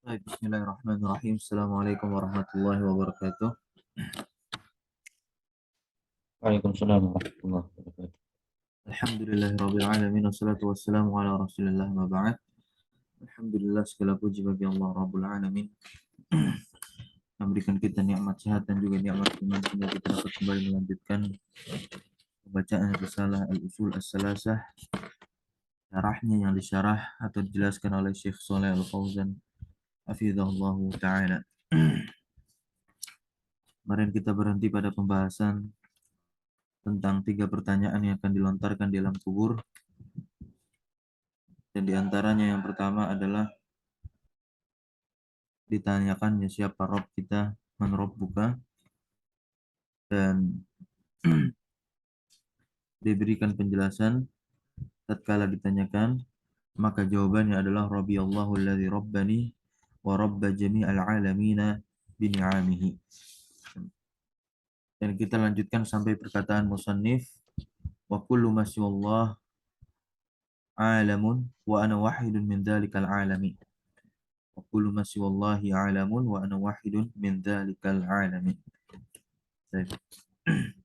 Baik, bismillahirrahmanirrahim. Assalamualaikum warahmatullahi wabarakatuh. Waalaikumsalam warahmatullahi wabarakatuh. Alhamdulillahirabbil alamin wassalatu wassalamu ala Rasulillah ma ba'd. Alhamdulillah, segala puji bagi Allah Rabbul alamin yang memberikan kita nikmat sehat dan juga nikmat iman sehingga kita dapat kembali melanjutkan pembacaan risalah Al-Usul As-Salasah, syarahnya yang disyarah atau dijelaskan oleh Syekh Shalih Al-Fauzan hafizahullahu taala. Kemarin kita berhenti pada pembahasan tentang 3 pertanyaan yang akan dilontarkan di alam kubur. Dan diantaranya yang pertama adalah ditanyakannya siapa Rob kita, man Rob buka, dan diberikan penjelasan tatkala ditanyakan, maka jawabannya adalah Rabbi Allahu alladzi rabbani wa rabba jami'al alamina bini'amihi. Dan kita lanjutkan sampai perkataan musannif, wa kullu ma siwallah alamun wa ana wahidun min dzalikal alami. Wa kullu ma siwallahi alamun wa ana wahidun min dzalikal alami. Baik.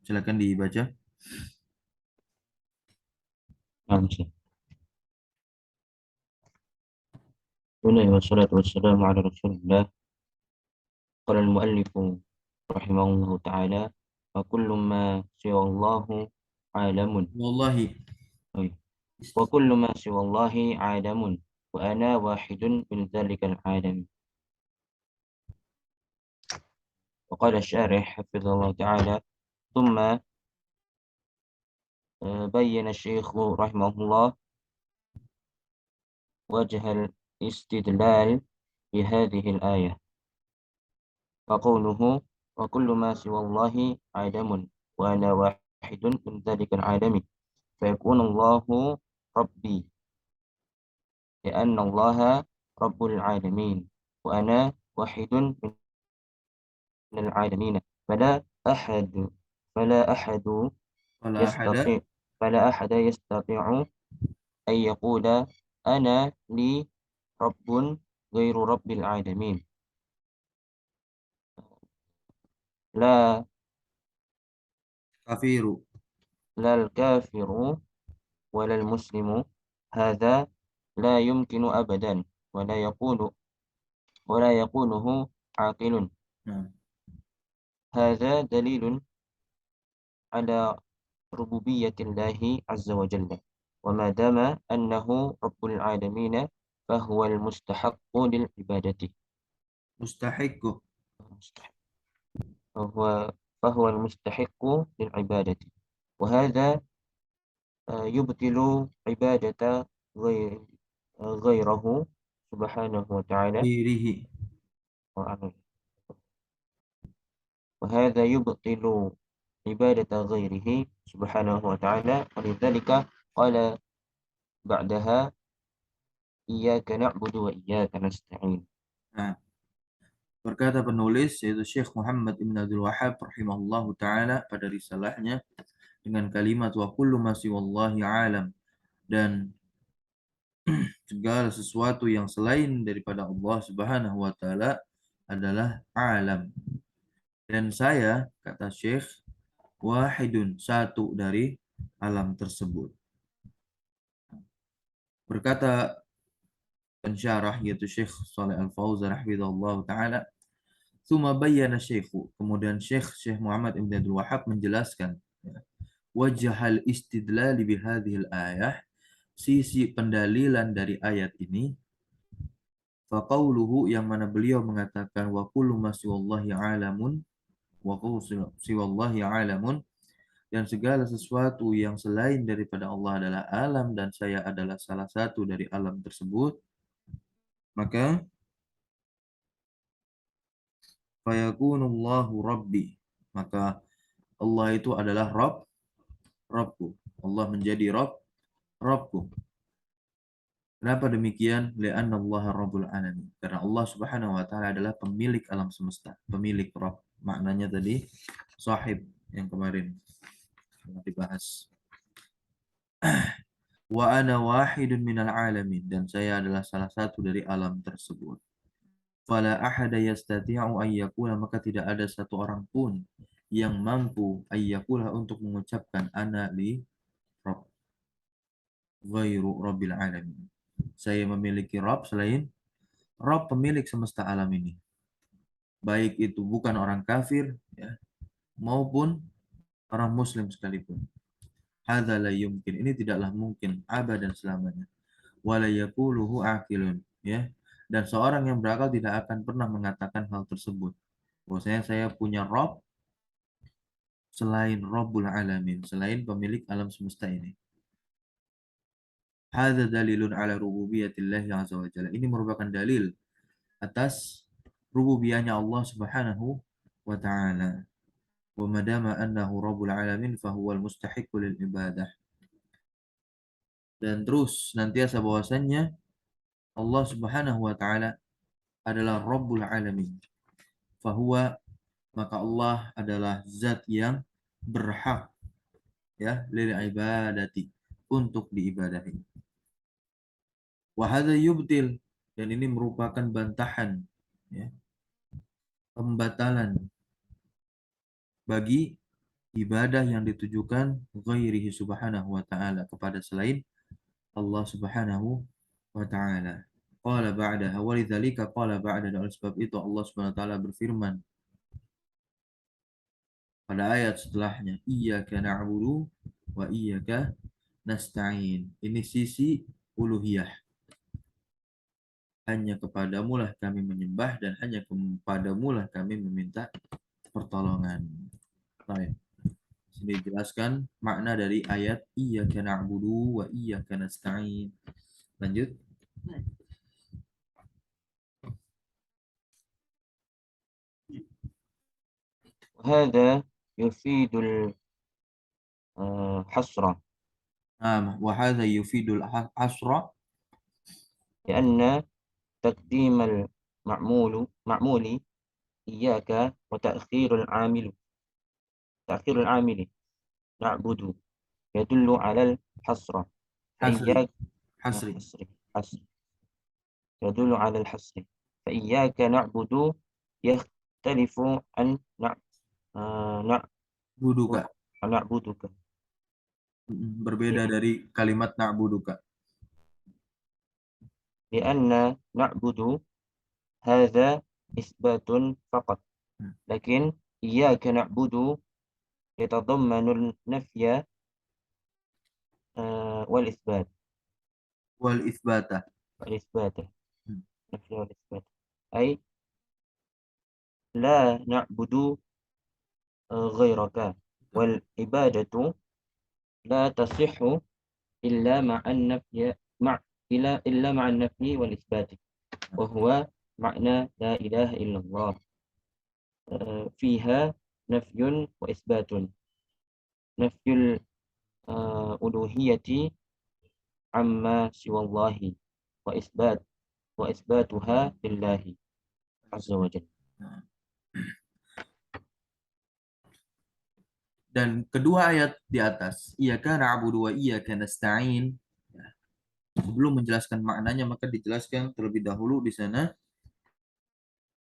Silakan dibaca. Naam, Syekh. Wassalatu wassalamu ala Rasulillah. Qala al-muallifu rahimahullahu ta'ala wa kullu ma siwallahu alamun. Wallahi. Wa kullu ma siwallahi alamun wa ana wahidun min dzalikal alam. Wa qala asy-syarih hafizallahu ta'ala thumma bayyana asy-syekh rahimahullah wajh al-istidlal bi hadhihi al-ayah. وقوله وكل ما سوى الله عدم وأنا واحد من ذلك العالم فيكون الله ربي لأن الله رب العالمين وأنا واحد من العالمين أحد فلا أحد Fala ahada يستطيع فلا أحد يستطيع أن يقول أنا لي رب غير رب العالمين لا kafiru. لا الكافر ولا المسلم هذا لا يمكن أبدا ولا يقوله عاقل. Nah, هذا دليل على ربوبية الله عز وجل وما دام أنه رب العالمين فهو المستحق للعبادة mustahiqu. فهو فهو المستحق للعبادة وهذا يبطل عبادة غيره سبحانه وتعالى Dirihi. وهذا يبطل عبادة غيره سبحانه وتعالى ولذلك قال بعدها إياك نعبد وإياك نستعين. Nah, berkata penulis yaitu Syekh Muhammad Ibn Abdul Wahhab rahimahullahu taala pada risalahnya dengan kalimat wa kullu ma siwallahi alam, dan segala sesuatu yang selain daripada Allah Subhanahu wa taala adalah alam. Dan saya, kata Syekh, wahidun, satu dari alam tersebut. Berkata pensyarah yaitu Syekh Shalih Al-Fauzan hafizahullah taala, tsumma bayyana Syekhu, kemudian Syekh Muhammad Ibn Abdul Wahhab menjelaskan wajhal istidlal bi hadhil ayah, sisi pendalilan dari ayat ini, faqauluhu, yang mana beliau mengatakan wa kullu ma siwallahi alamun, wa kullu siwallahi alamun, dan segala sesuatu yang selain daripada Allah adalah alam dan saya adalah salah satu dari alam tersebut, maka fayakunullahu rabbi, maka Allah itu adalah Rabbku. Allah menjadi Rabbku. Kenapa demikian? Li'anna Allah Rabbul Alamin. Karena Allah Subhanahu wa taala adalah pemilik alam semesta, pemilik Rabb. Maknanya tadi sahib yang kemarin dibahas. Wa ana wahidun minal alamin, dan saya adalah salah satu dari alam tersebut. Fala ahada yastati'u ayyakula, maka tidak ada satu orang pun yang mampu ayyakula untuk mengucapkan ana li Rabb ghairu Rabbil alamin. Saya memiliki Rabb selain Rabb pemilik semesta alam ini. Baik itu bukan orang kafir ya, maupun orang muslim sekalipun. Hadza la yumkin. Ini tidaklah mungkin abadan selamanya. Wala yaquluhu aqilun ya. Dan seorang yang berakal tidak akan pernah mengatakan hal tersebut. Bahwasanya saya punya Rabb selain Rabbul Alamin, selain pemilik alam semesta ini. Hadza dalilun ala rububiyatillahi azza wa jalla. Ini merupakan dalil atas rububiyahnya Allah Subhanahu wa taala. Wa madama annahu Rabbul Alamin fahuwal mustahiqqu lil ibadah. Dan terus nantiasa bahwasannya Allah Subhanahu wa taala adalah Rabbul Alamin. Fahuwa, maka Allah adalah zat yang berhak ya lil ibadati, untuk diibadahi. Wa hadza yubtil, dan ini merupakan bantahan ya, pembatalan bagi ibadah yang ditujukan ghairihi subhanahu wa ta'ala, kepada selain Allah Subhanahu wa ta'ala. Qala ba'daha walidzalika qala ba'da, oleh sebab itu Allah Subhanahu wa ta'ala berfirman pada ayat setelahnya, iyyaka na'budu wa iyyaka nasta'in. Ini sisi uluhiyah. Hanya kepadamu lah kami menyembah dan hanya kepadamu lah kami meminta pertolongan. Baik. Sini dijelaskan makna dari ayat iyyaka na'budu wa iyyaka nasta'in. Lanjut. وهذا يفيد الحصر Wa hadza yufidul hasra, لأن تقديم معمول إياك تأخير العامل نعبد يدل على الحصر hasri, فإياك hasri. حصر يدل على الحصر فإياك نعبد يختلف عن Buduka. نعبدك Berbeda dari kalimat na'buduka. لأن نعبد هذا إثبات فقط لكن إياك نعبد يتضمن النفي والإثبات Wal itsbata. والإثبات نفي والإثبات أي لا نعبد غيرك والعبادة لا تصح إلا مع النفي إلا مع النفي والإثبات وهو معنى لا إله إلا الله فيها نفي وإثبات نفي الألوهية عما سوى الله وإثباتها لله عز وجل. Dan kedua ayat di atas, iyyaka na'budu wa iyyaka nasta'in, sebelum menjelaskan maknanya maka dijelaskan terlebih dahulu di sana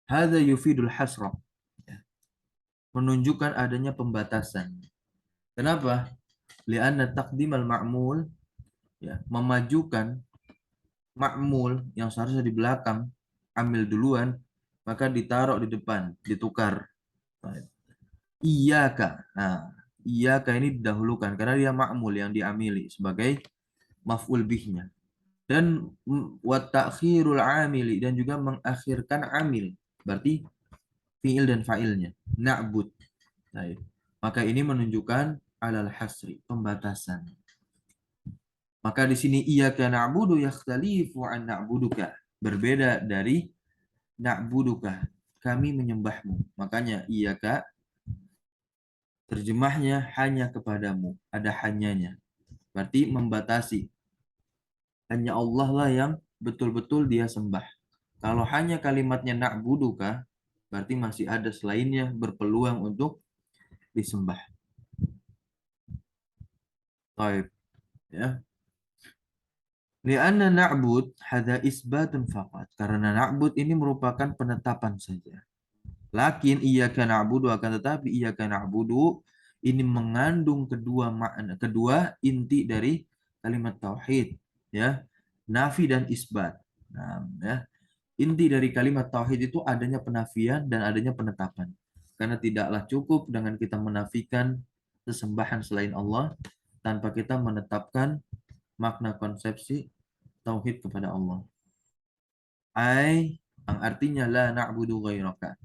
hadza yufidul hasra, menunjukkan adanya pembatasan. Kenapa? Li'anna taqdimal ma'mul, ya, memajukan ma'mul yang seharusnya di belakang, ambil duluan, maka ditaruh di depan, ditukar. Iyyaka. Nah, iyyaka ini didahulukan karena dia ma'mul yang diamili sebagai maf'ul bihnya. Dan wa ta'khirul amili, dan juga mengakhirkan amil. Berarti fi'il dan fa'ilnya. Na'bud. Nah, maka ini menunjukkan alal hasri, pembatasan. Maka di sini iyyaka na'budu yakhtalifu an na'buduka, berbeda dari na'buduka, kami menyembahmu. Makanya iyyaka terjemahnya hanya kepadamu, ada hanyanya. Berarti membatasi. Hanya Allah lah yang betul-betul dia sembah. Kalau hanya kalimatnya na'buduka, berarti masih ada selainnya berpeluang untuk disembah. Baik, ya. Lianna na'bud hadza isbatun faqat. Karena na'bud ini merupakan penetapan saja. Lakin iyyaka na'budu, akan tetapi iyyaka na'budu ini mengandung kedua makna, kedua inti dari kalimat tauhid, ya. Nafi dan isbat. Nah, ya. Inti dari kalimat tauhid itu adanya penafian dan adanya penetapan. Karena tidaklah cukup dengan kita menafikan sesembahan selain Allah tanpa kita menetapkan makna konsepsi tauhid kepada Allah. Ai, yang artinya la na'budu ghairaka.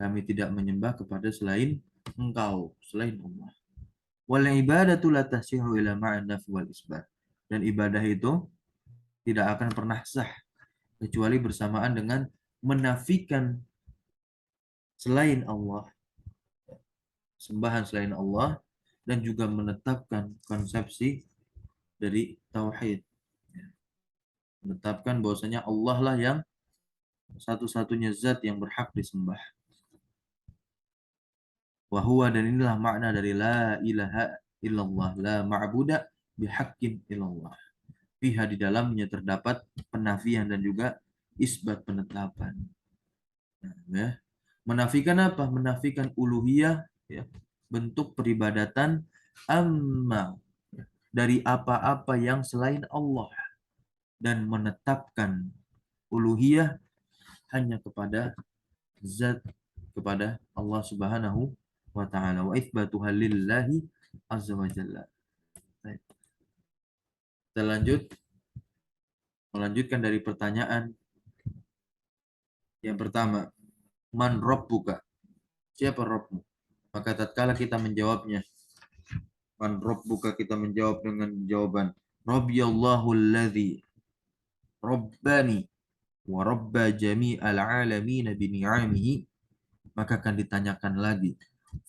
Kami tidak menyembah kepada selain engkau, selain Allah. Wal ibadatu la tasihu ila ma'an nafi wal isbat. Dan ibadah itu tidak akan pernah sah kecuali bersamaan dengan menafikan selain Allah, sembahan selain Allah, dan juga menetapkan konsepsi dari tauhid. Menetapkan bahwasanya Allah lah yang satu-satunya zat yang berhak disembah. Wahuwa, dan inilah makna dari la ilaha illallah, la ma'buda bihaqqin illallah. Fiha, di dalamnya terdapat penafian dan juga isbat, penetapan. Nah, ya. Menafikan apa? Menafikan uluhiyah, ya, bentuk peribadatan amma, ya, dari apa-apa yang selain Allah, dan menetapkan uluhiyah hanya kepada zat, kepada Allah Subhanahu wa taala, wa itsbatuha lillahi azza wa jalla. Baik. Kita melanjutkan dari pertanyaan yang pertama, man rabbuka? Siapa Rabbmu? Maka tatkala kita menjawabnya, man rabbuka, kita menjawab dengan jawaban Rabbiyallahu alladzi rabbani wa rabba jami'al alamin bi ni'amihi, maka akan ditanyakan lagi,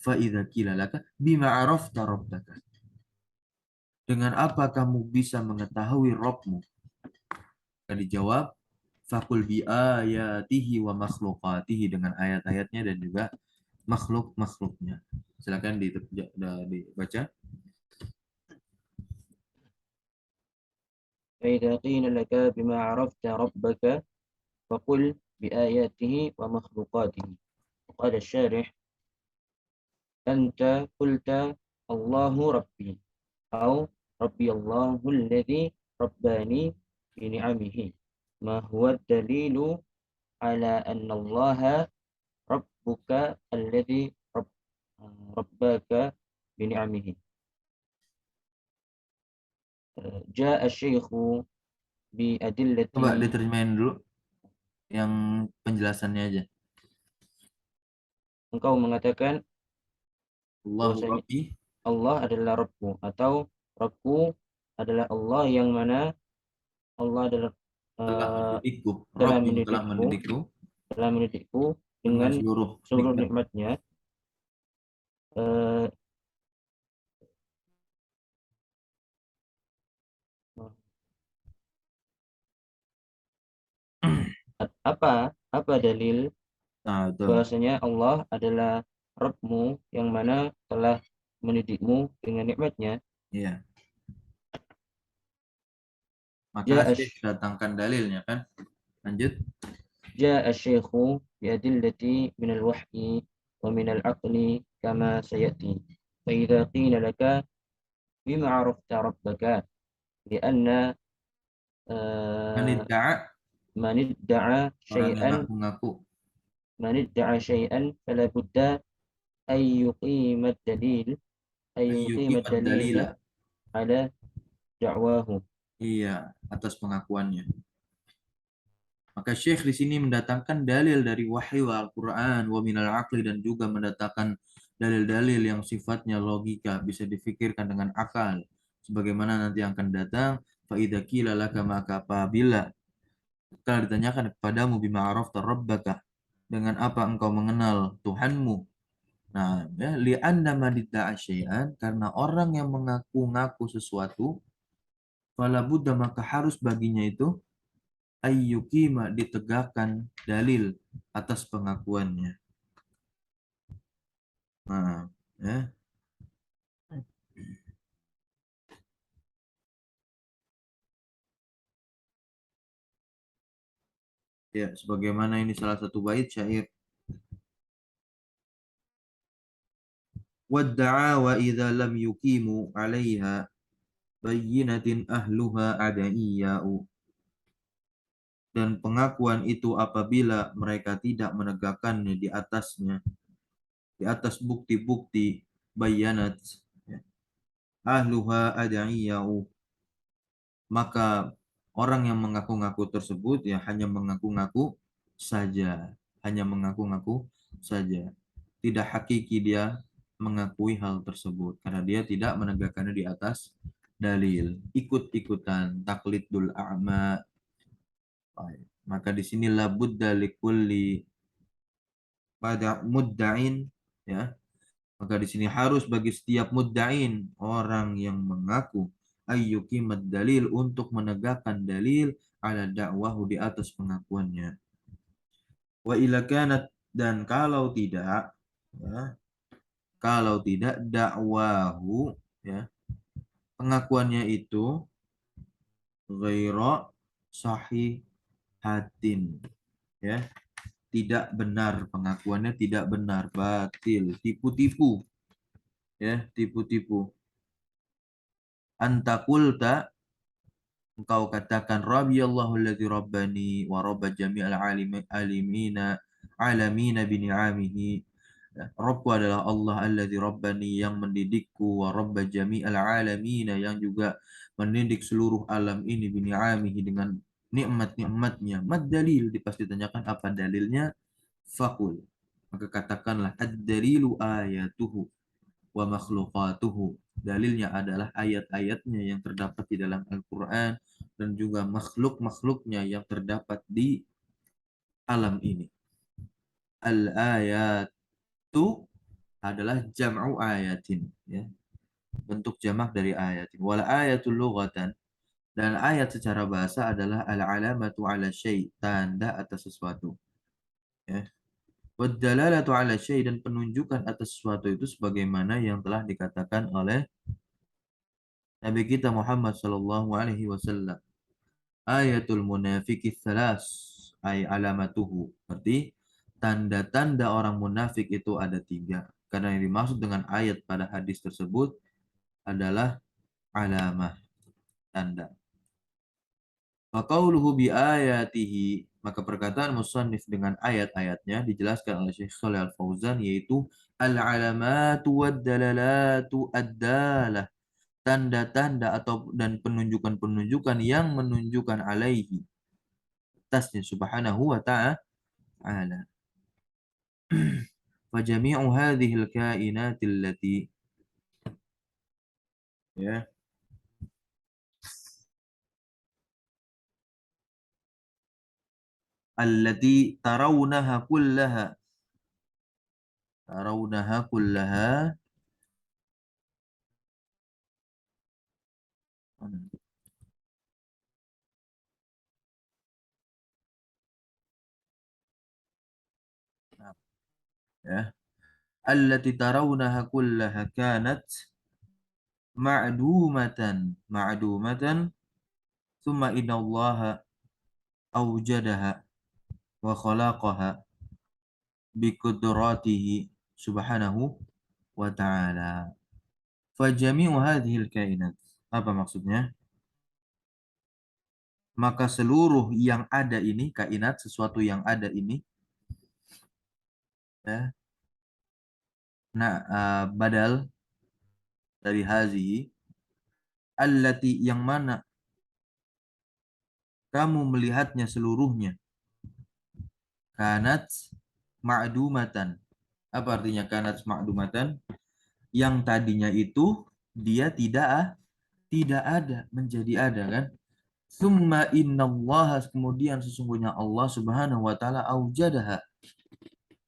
fa idza qila laka bima arafta rabbaka? Dengan apa kamu bisa mengetahui Rabbmu? Akan dijawab, fakul bi ayatihi wa makhluqatihi, dengan ayat-ayatnya dan juga makhluk-makhluknya. Silakan dibaca. فإذا قيل لك بما عرفت ربك فقل بآياته ومخلوقاته. وقال الشارح: أنت قلت الله ربي، أو ربي الله الذي رباني بنعمه. ما هو الدليل على أن الله ربك الذي رباك بنعمه؟ جاء الشيخ بأدلة. Coba diterjemahin dulu yang penjelasannya aja. Engkau mengatakan Allahu bahwasanya Rabbi, Allah adalah Rabbku, atau Rabbku adalah Allah yang mana Allah adalah telah uh, mendidikku. telah Rabb yang telah mendidikku mendidikku telah mendidikku dengan dengan seluruh seluruh nikmat. nikmatnya. Uh, apa dalil Nah, itu. bahwasanya Allah adalah Rabbmu yang mana telah mendidikmu dengan nikmatnya? Iya. Maka Ja'a Syekh datangkan dalilnya kan. Lanjut. جاء الشيخ بأدلة من الوحي ومن العقل كما سيأتي. فإذا قيل لك بما عرفت ربك، لأن آه، Manidda'a, من ادعى orang yang شيئا ngaku-ngaku. فلا بد أن يقيم الدليل أن Ayyuki يقيم ad-dalila. الدليل على دعواه. Iya, atas pengakuannya. Maka Syekh di sini mendatangkan dalil dari wahyu Al-Quran, wa minal aqli, dan juga mendatangkan dalil-dalil yang sifatnya logika, bisa difikirkan dengan akal. Sebagaimana nanti akan datang, fa'idha qila laka, maka apabila kalau ditanyakan kepadamu bima arafta rabbaka, dengan apa engkau mengenal Tuhanmu. Nah, ya, li'anna man idda'a syai'an, karena orang yang mengaku-ngaku sesuatu, fala budda, maka harus baginya itu ayyukima, ditegakkan dalil atas pengakuannya. Nah, ya. Ya, sebagaimana ini salah satu bait syair. Wadda'a wa idza lam yuqimu 'alaiha bayyinatin ahluha adaiya'u. Dan pengakuan itu apabila mereka tidak menegakkannya di atas bukti-bukti bayanat, ya, ahluha adaiya'u, maka orang yang mengaku-ngaku tersebut ya hanya mengaku-ngaku saja, hanya mengaku-ngaku saja. Tidak hakiki dia mengakui hal tersebut karena dia tidak menegakkannya di atas dalil, ikut-ikutan, taklidul a'ma. Maka di sinilah budda likulli pada mudda'in, ya. Maka di sini harus bagi setiap mudda'in, orang yang mengaku, ayyukimat dalil, untuk menegakkan dalil ala dakwahu, di atas pengakuannya. Wa ila kanat, dan kalau tidak, ya, kalau tidak dakwahu, ya, pengakuannya itu ghaira sahihatin, ya, tidak benar, pengakuannya tidak benar, batil, tipu-tipu, ya, tipu-tipu. Antakulta, engkau katakan, Rabbiyallahu alladzi rabbani wa rabba jami'al alimina alamina bi ni'amihi. Rabbku adalah Allah alladzi rabbani, yang mendidikku, wa rabba jami'al alamina, yang juga mendidik seluruh alam ini, bi ni'amihi, dengan nikmat-nikmatnya. Mad dalil, pasti ditanyakan apa dalilnya? Fakul, maka katakanlah, ad-dalilu ayatuhu wa makhluqatuhu. Dalilnya adalah ayat-ayatnya yang terdapat di dalam Al-Quran dan juga makhluk-makhluknya yang terdapat di alam ini. Al-ayatu adalah jam'u ayatin, ya, bentuk jamak dari ayatin. Wal ayatul lughatan, dan ayat secara bahasa adalah al-alamatu ala syai', tanda atas sesuatu, ya. Wad-dalalatu ala syai', dan penunjukan atas sesuatu itu sebagaimana yang telah dikatakan oleh Nabi kita Muhammad sallallahu alaihi wasallam. Ayatul munafiqi tsalas, ay alamatuhu. Berarti tanda-tanda orang munafik itu ada tiga. Karena yang dimaksud dengan ayat pada hadis tersebut adalah alamah, tanda. Wa qauluhu bi ayatihi, maka perkataan musannif dengan ayat-ayatnya dijelaskan oleh Syekh Shalih Al-Fauzan, yaitu al-alamatu wad-dalalatu ad-dalah, tanda-tanda atau dan penunjukan-penunjukan yang menunjukkan alaihi, atasnya, subhanahu wa ta'ala. Fa jami'u hadhihi al-kainati allati, ya, allati tarawunaha kullaha, ya, allati tarawunaha kullaha kanat ma'dumatan thumma inna allaha awjadaha wa khalaqaha biqudratihi subhanahu wa ta'ala. Fajami'u hadhil kainat. Apa maksudnya? Maka seluruh yang ada ini, kainat, sesuatu yang ada ini, ya, nah, badal dari hazihi, allati, yang mana kamu melihatnya seluruhnya, kanat ma'dumatan. Apa artinya kanat ma'dumatan? Yang tadinya itu dia tidak ada, menjadi ada, kan? Summa innallaha, kemudian sesungguhnya Allah Subhanahu wa taala, aujadaha,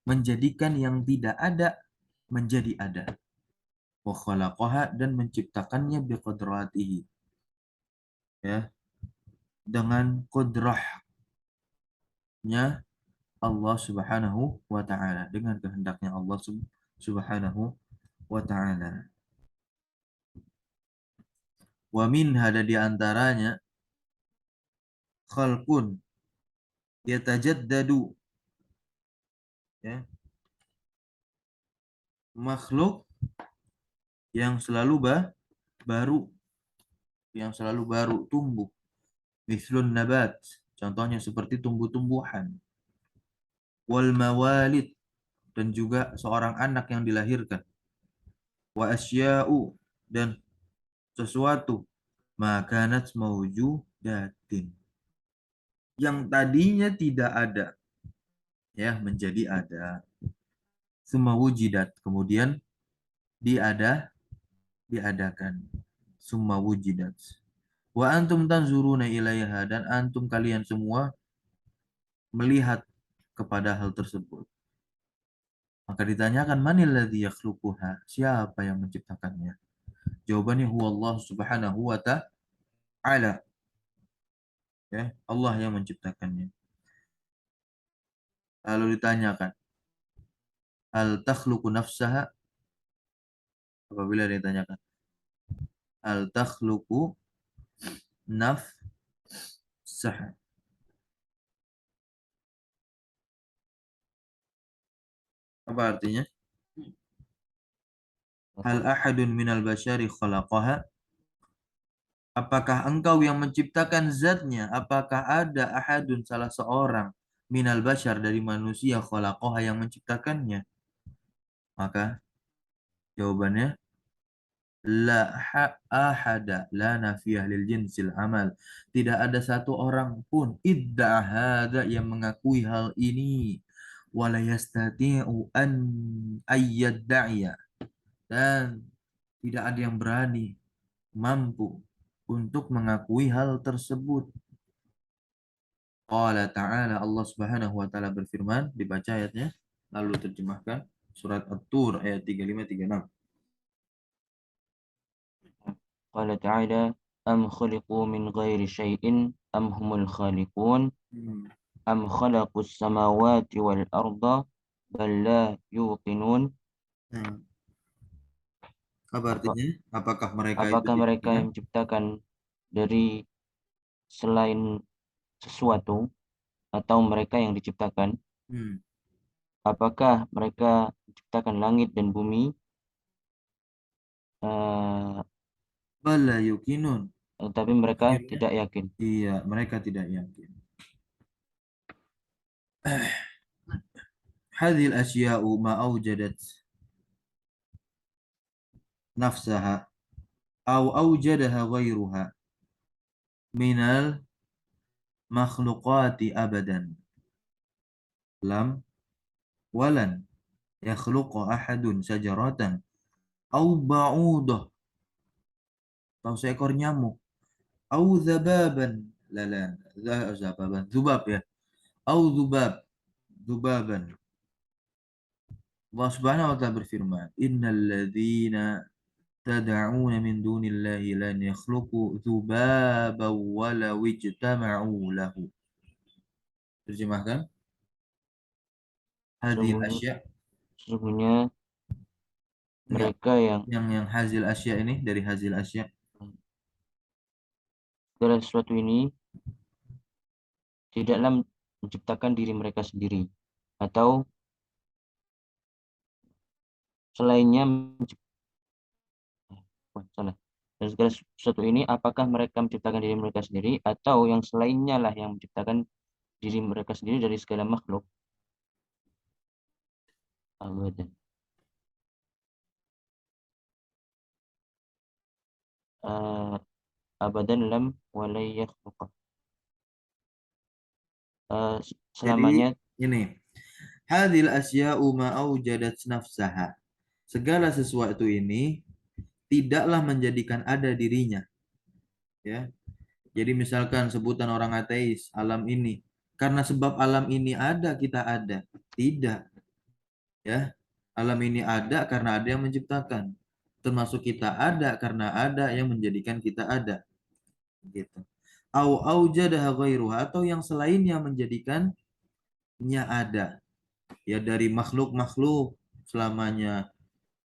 menjadikan yang tidak ada menjadi ada. Wa khalaqaha, dan menciptakannya biqudratihi, ya, dengan kudrahnya Allah Subhanahu wa taala, dengan kehendaknya Allah Subhanahu wa taala. Wa min, ada di antaranya, khalqun, yatajaddadu, ya, makhluk yang selalu baru, yang selalu baru tumbuh. Mislun nabat, contohnya seperti tumbuh-tumbuhan. Wal mawalid, dan juga seorang anak yang dilahirkan. Wa asya'u, dan sesuatu makanat maujudatin, yang tadinya tidak ada, ya, menjadi ada. Summa wujidat, kemudian diadakan. Summa wujidat. Wa antum tanzuruna ilaiha, dan antum kalian semua melihat kepada hal tersebut. Maka ditanyakan, manil ladzi yakhluquha, siapa yang menciptakannya? Jawabannya huwa Allah Subhanahu wa ta'ala, ya, Allah yang menciptakannya. Lalu ditanyakan, hal takhluqu nafsaha, apabila ditanyakan hal takhluqu nafsaha, apa artinya? Hal ahadun minal basyari khalaqaha, apakah engkau yang menciptakan zatnya? Apakah ada ahadun, salah seorang, minal basyar, dari manusia, khalaqaha, yang menciptakannya? Maka jawabannya la ahada, la nafiyah lil jinsil amal. Tidak ada satu orang pun idda hada, yang mengakui hal ini. Wala yastati'u an ayyadda'iya, dan tidak ada yang berani, mampu untuk mengakui hal tersebut. Qala ta'ala, Allah Subhanahu wa taala berfirman, dibaca ayatnya lalu terjemahkan, surat At-Tur ayat 35-36. Qala ta'ala am khuliqu min ghairi syai'in am humul khaliqun Hmm. am khalaqus samawati wal arda bal la yuqinun. Hmm. Apa Apa, artinya? Apakah mereka itu apakah mereka diciptakan? yang menciptakan dari selain sesuatu atau mereka yang diciptakan? Hmm. Apakah mereka menciptakan langit dan bumi? eh, Bala yukinun. Tapi mereka Akhirnya, tidak yakin. iya, mereka tidak yakin. Hadhil asya'u ma aujadat nafsaha au aujadaha ghairuha minal makhluqati abadan. Lam walan yakhluqa ahadun sajaratan au ba'udah, atau seekor nyamuk, au zababan, lala, zababan, zubab, ya, au zubab, zubaban. Allah Subhanahu wa taala berfirman, innal ladzina tad'una min dunillahi lan yakhluqu dzubaban walau ijtama'u lahu. Terjemahkan, hadhil Sesungguhnya, asya, sesungguhnya enggak, mereka yang yang hazil asya ini dari hazil asya. segala sesuatu ini tidaklah menciptakan diri mereka sendiri atau selainnya salah. Dan segala sesuatu ini apakah mereka menciptakan diri mereka sendiri atau yang selainnya lah yang menciptakan diri mereka sendiri dari segala makhluk. Abadan. Eh, Abadan lam walai yakhluqa. Jadi Selamanya. ini, hadhil asya'u ma aujadat nafsaha, segala sesuatu ini tidaklah menjadikan ada dirinya, ya. Jadi misalkan sebutan orang ateis, alam ini, karena sebab alam ini ada kita ada, tidak, ya. Alam ini ada karena ada yang menciptakan, termasuk kita ada karena ada yang menjadikan kita ada, gitu. Au aujadaha ghairuha, atau yang selainnya menjadikannya ada, ya, dari makhluk-makhluk selamanya.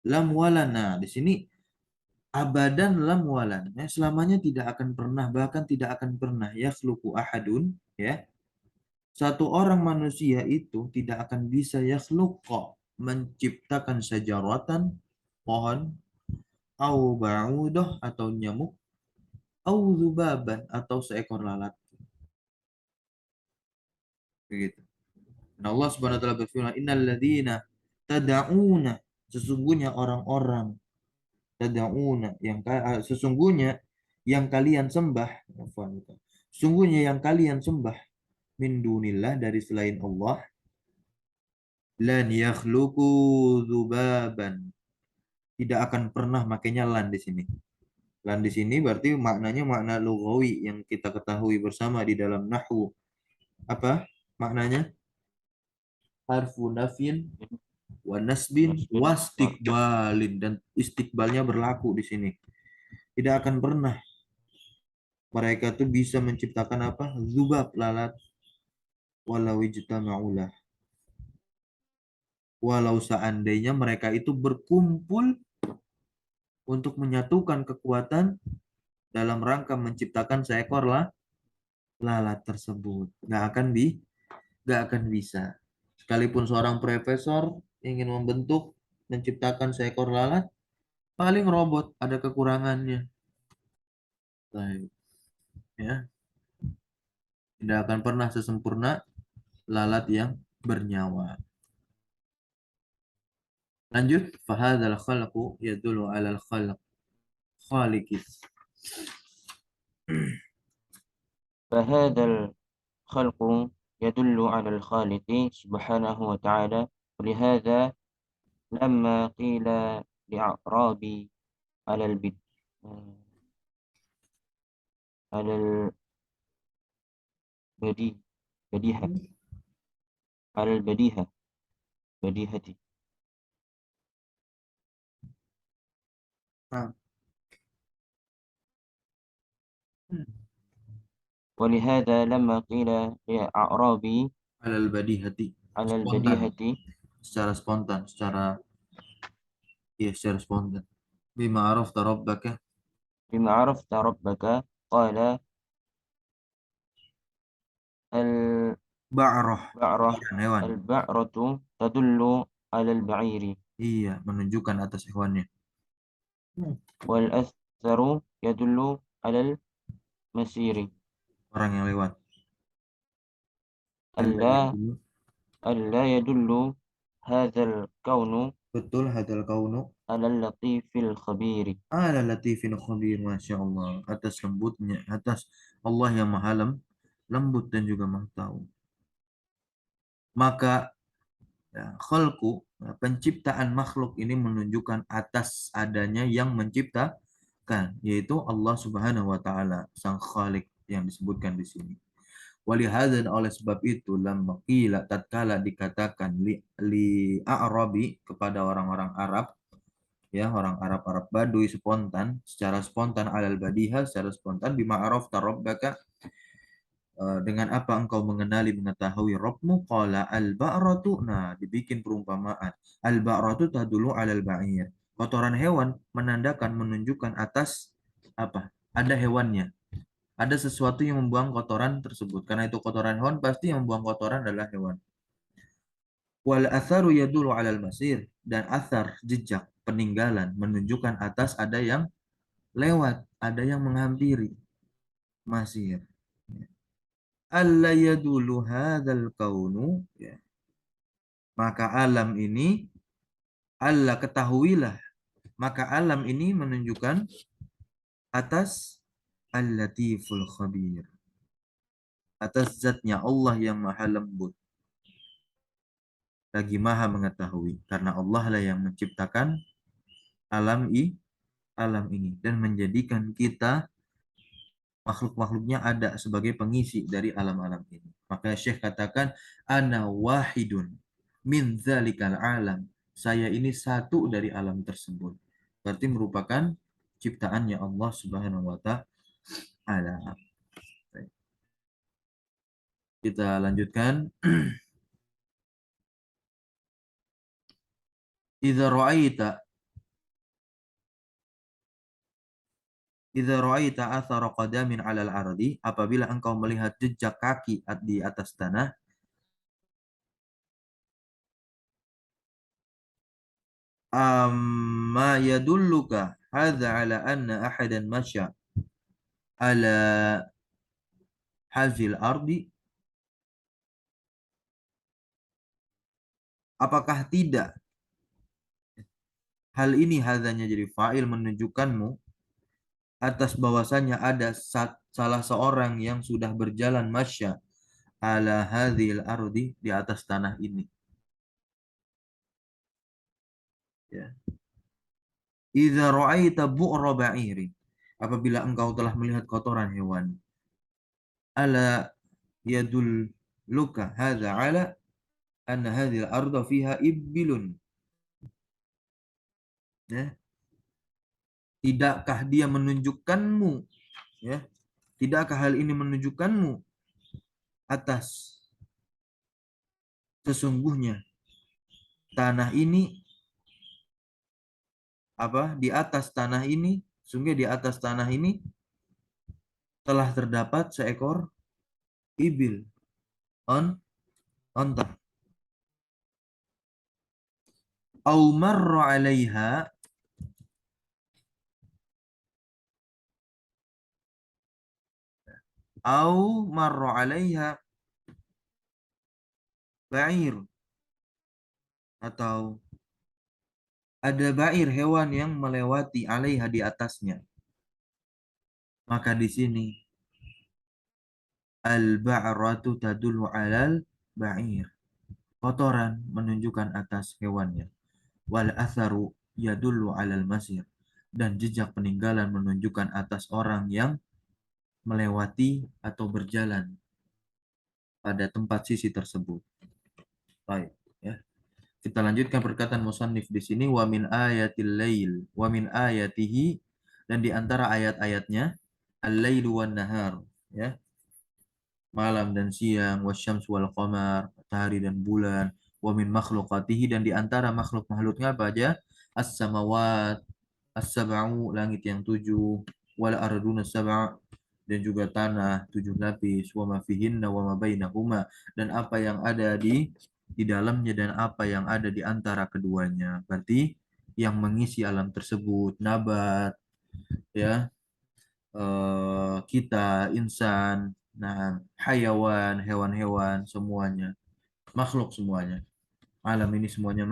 Lam walana, di sini abadan lam walan, ya, selamanya tidak akan pernah, bahkan tidak akan pernah, ya, khluqu ahadun, ya, Satu orang manusia itu tidak akan bisa yakhluqa menciptakan sajaratan pohon, au ba'udah atau nyamuk, au dzubaban atau seekor lalat. Begitu. Nah, Allah Subhanahu wa taala berfirman, "Innal ladzina tad'una", sesungguhnya orang-orang tad'una sesungguhnya yang kalian sembah, sesungguhnya yang kalian sembah min dunillah dari selain Allah, lan yakhluqu dzubaban, tidak akan pernah, makanya lan di sini. Lan di sini berarti maknanya makna lughawi yang kita ketahui bersama di dalam nahwu. Apa maknanya? Harfu nafyin wa nasbin Nasbin wa wastiqbalin, dan istiqbalnya berlaku di sini. Tidak akan pernah mereka tuh bisa menciptakan apa? Zubab, lalat, walau ijtama'ulah. Walau seandainya mereka itu berkumpul untuk menyatukan kekuatan dalam rangka menciptakan seekor lalat tersebut. Nggak akan bisa. Sekalipun seorang profesor ingin menciptakan seekor lalat, paling robot ada kekurangannya. Baik, ya, tidak akan pernah sesempurna lalat yang bernyawa. Lanjut, fahadzal khalqu yadullu 'alal khaliqis. فهذا الخلق يدل على الخالق سبحانه وتعالى. ولهذا لما قيل لأعرابي على البد على البدي بديهة على البديهة بديهة Nah, ولهذا لما قيل لأعرابي alal badihati, على spontan, البديهة secara spontan, secara spontan. Bima arafta rabbaka, بما عرفت ربك قال ba'rah, البعرة kotoran hewan. البعرة تدل على البعير Iya, menunjukkan atas hewannya. والأثر يدل على المسير Orang yang lewat. Allah ya ألا dulu. ألا يدل هذا الكون Betul, hadal kaunu على اللطيف الخبير. ala latifin khabir. Masya Allah, atas lembutnya, atas Allah yang maha lembut dan juga maha tahu. Maka ya, khalqu, ya, penciptaan makhluk ini menunjukkan atas adanya yang menciptakan, yaitu Allah Subhanahu wa taala, sang Khalik yang disebutkan di sini. Walihadzan, oleh sebab itu, lamma qila, tatkala dikatakan li a'rabi, kepada orang-orang Arab, ya, orang Arab Baduy, secara spontan, alal badiha, secara spontan, bima arafta rabbaka, dengan apa engkau mengetahui Rabbmu, qala al-ba'ratu, nah, dibikin perumpamaan, al-ba'ratu tadulu alal ba'ir, kotoran hewan menunjukkan atas apa, ada hewannya, ada sesuatu yang membuang kotoran tersebut, karena itu kotoran hewan, pasti yang membuang kotoran adalah hewan. Wal atharu yadulu alal masir, dan athar, jejak, peninggalan, menunjukkan atas ada yang lewat, ada yang menghampiri, masir. Alla yadulu hadzal kaunu, ya. Maka alam ini, Allah ketahuilah, maka alam ini menunjukkan atas al-latiful khabir, atas zatnya Allah yang maha lembut lagi maha mengetahui, karena Allah lah yang menciptakan alam alam ini dan menjadikan kita makhluk-makhluknya ada sebagai pengisi dari alam-alam ini. Maka Syekh katakan, ana wahidun min zalikal alam. Saya ini satu dari alam tersebut. Berarti merupakan ciptaannya Allah Subhanahu wa taala. Kita lanjutkan. Idza ra'aita Idza ra'aita athara qadamin 'alal ardi, apabila engkau melihat jejak kaki di atas tanah, amma yadulluka hadza ala anna ahadan masya ala hazil ardi, apakah tidak hal ini hadzanya jadi fa'il menunjukkanmu atas bahwasanya ada salah seorang yang sudah berjalan masya ala hadhil ardi, di atas tanah ini, ya. Idza ra'aita bu'ra ba'iri, apabila engkau telah melihat kotoran hewan, ala yadul luka hadza ala anna hadhil arda fiha ibbilun, ya. Tidakkah dia menunjukkanmu, ya, tidakkah hal ini menunjukkanmu atas sesungguhnya tanah ini, di atas tanah ini, sungguh di atas tanah ini telah terdapat seekor ibil, on onta, au marra 'alaiha, au marra 'alaiha ba'ir, atau ada ba'ir, hewan yang melewati 'alaiha, di atasnya. Maka di sini al-ba'ratu tadullu 'alal ba'ir, kotoran menunjukkan atas hewannya. Wal atharu yadullu 'alal masir, dan jejak peninggalan menunjukkan atas orang yang melewati atau berjalan pada tempat sisi tersebut. Baik, ya. Kita lanjutkan perkataan musannif di sini, wa min ayatil lail wa min ayatihi, dan di antara ayat-ayatnya al-lailu wan nahar, ya, malam dan siang, wasyams wal qamar, matahari dan bulan, wa min makhluqatihi, dan di antara makhluk-makhluknya apa aja, as-samawat as-sab'u, langit yang 7, wal arduna sab'a, dan juga tanah 7 lapis, wa ma fihinna wa ma bainahuma, dan apa yang ada di dalamnya dan apa yang ada di antara keduanya. Berarti yang mengisi alam tersebut, nabat, ya, kita, insan, nah, hayawan, hewan-hewan, semuanya, makhluk semuanya. Alam ini semuanya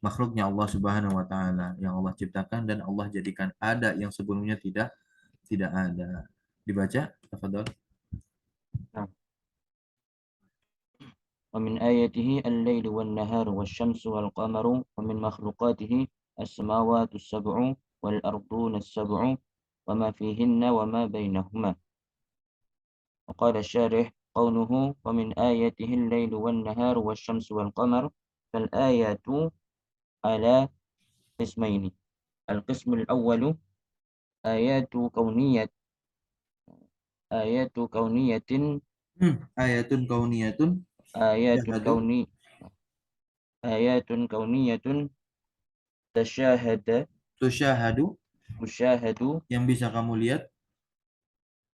makhluknya Allah Subhanahu wa taala, yang Allah ciptakan dan Allah jadikan ada yang sebelumnya tidak ada. Dibaca, tafadhol. Nah, ومن آياته الليل والنهار والشمس والقمر ومن مخلوقاته السماوات السبع والأرضون السبع وما فيهن وما بينهما. وقال الشارح قوله ومن آياته الليل والنهار والشمس والقمر، فالآيات على قسمين. القسم الأول آيات كونية آيات كونية Ayatun kauniyatun, آيات syahadu, كوني آيات كونية تشاهد tusyahadu, مشاهد yang bisa kamu lihat.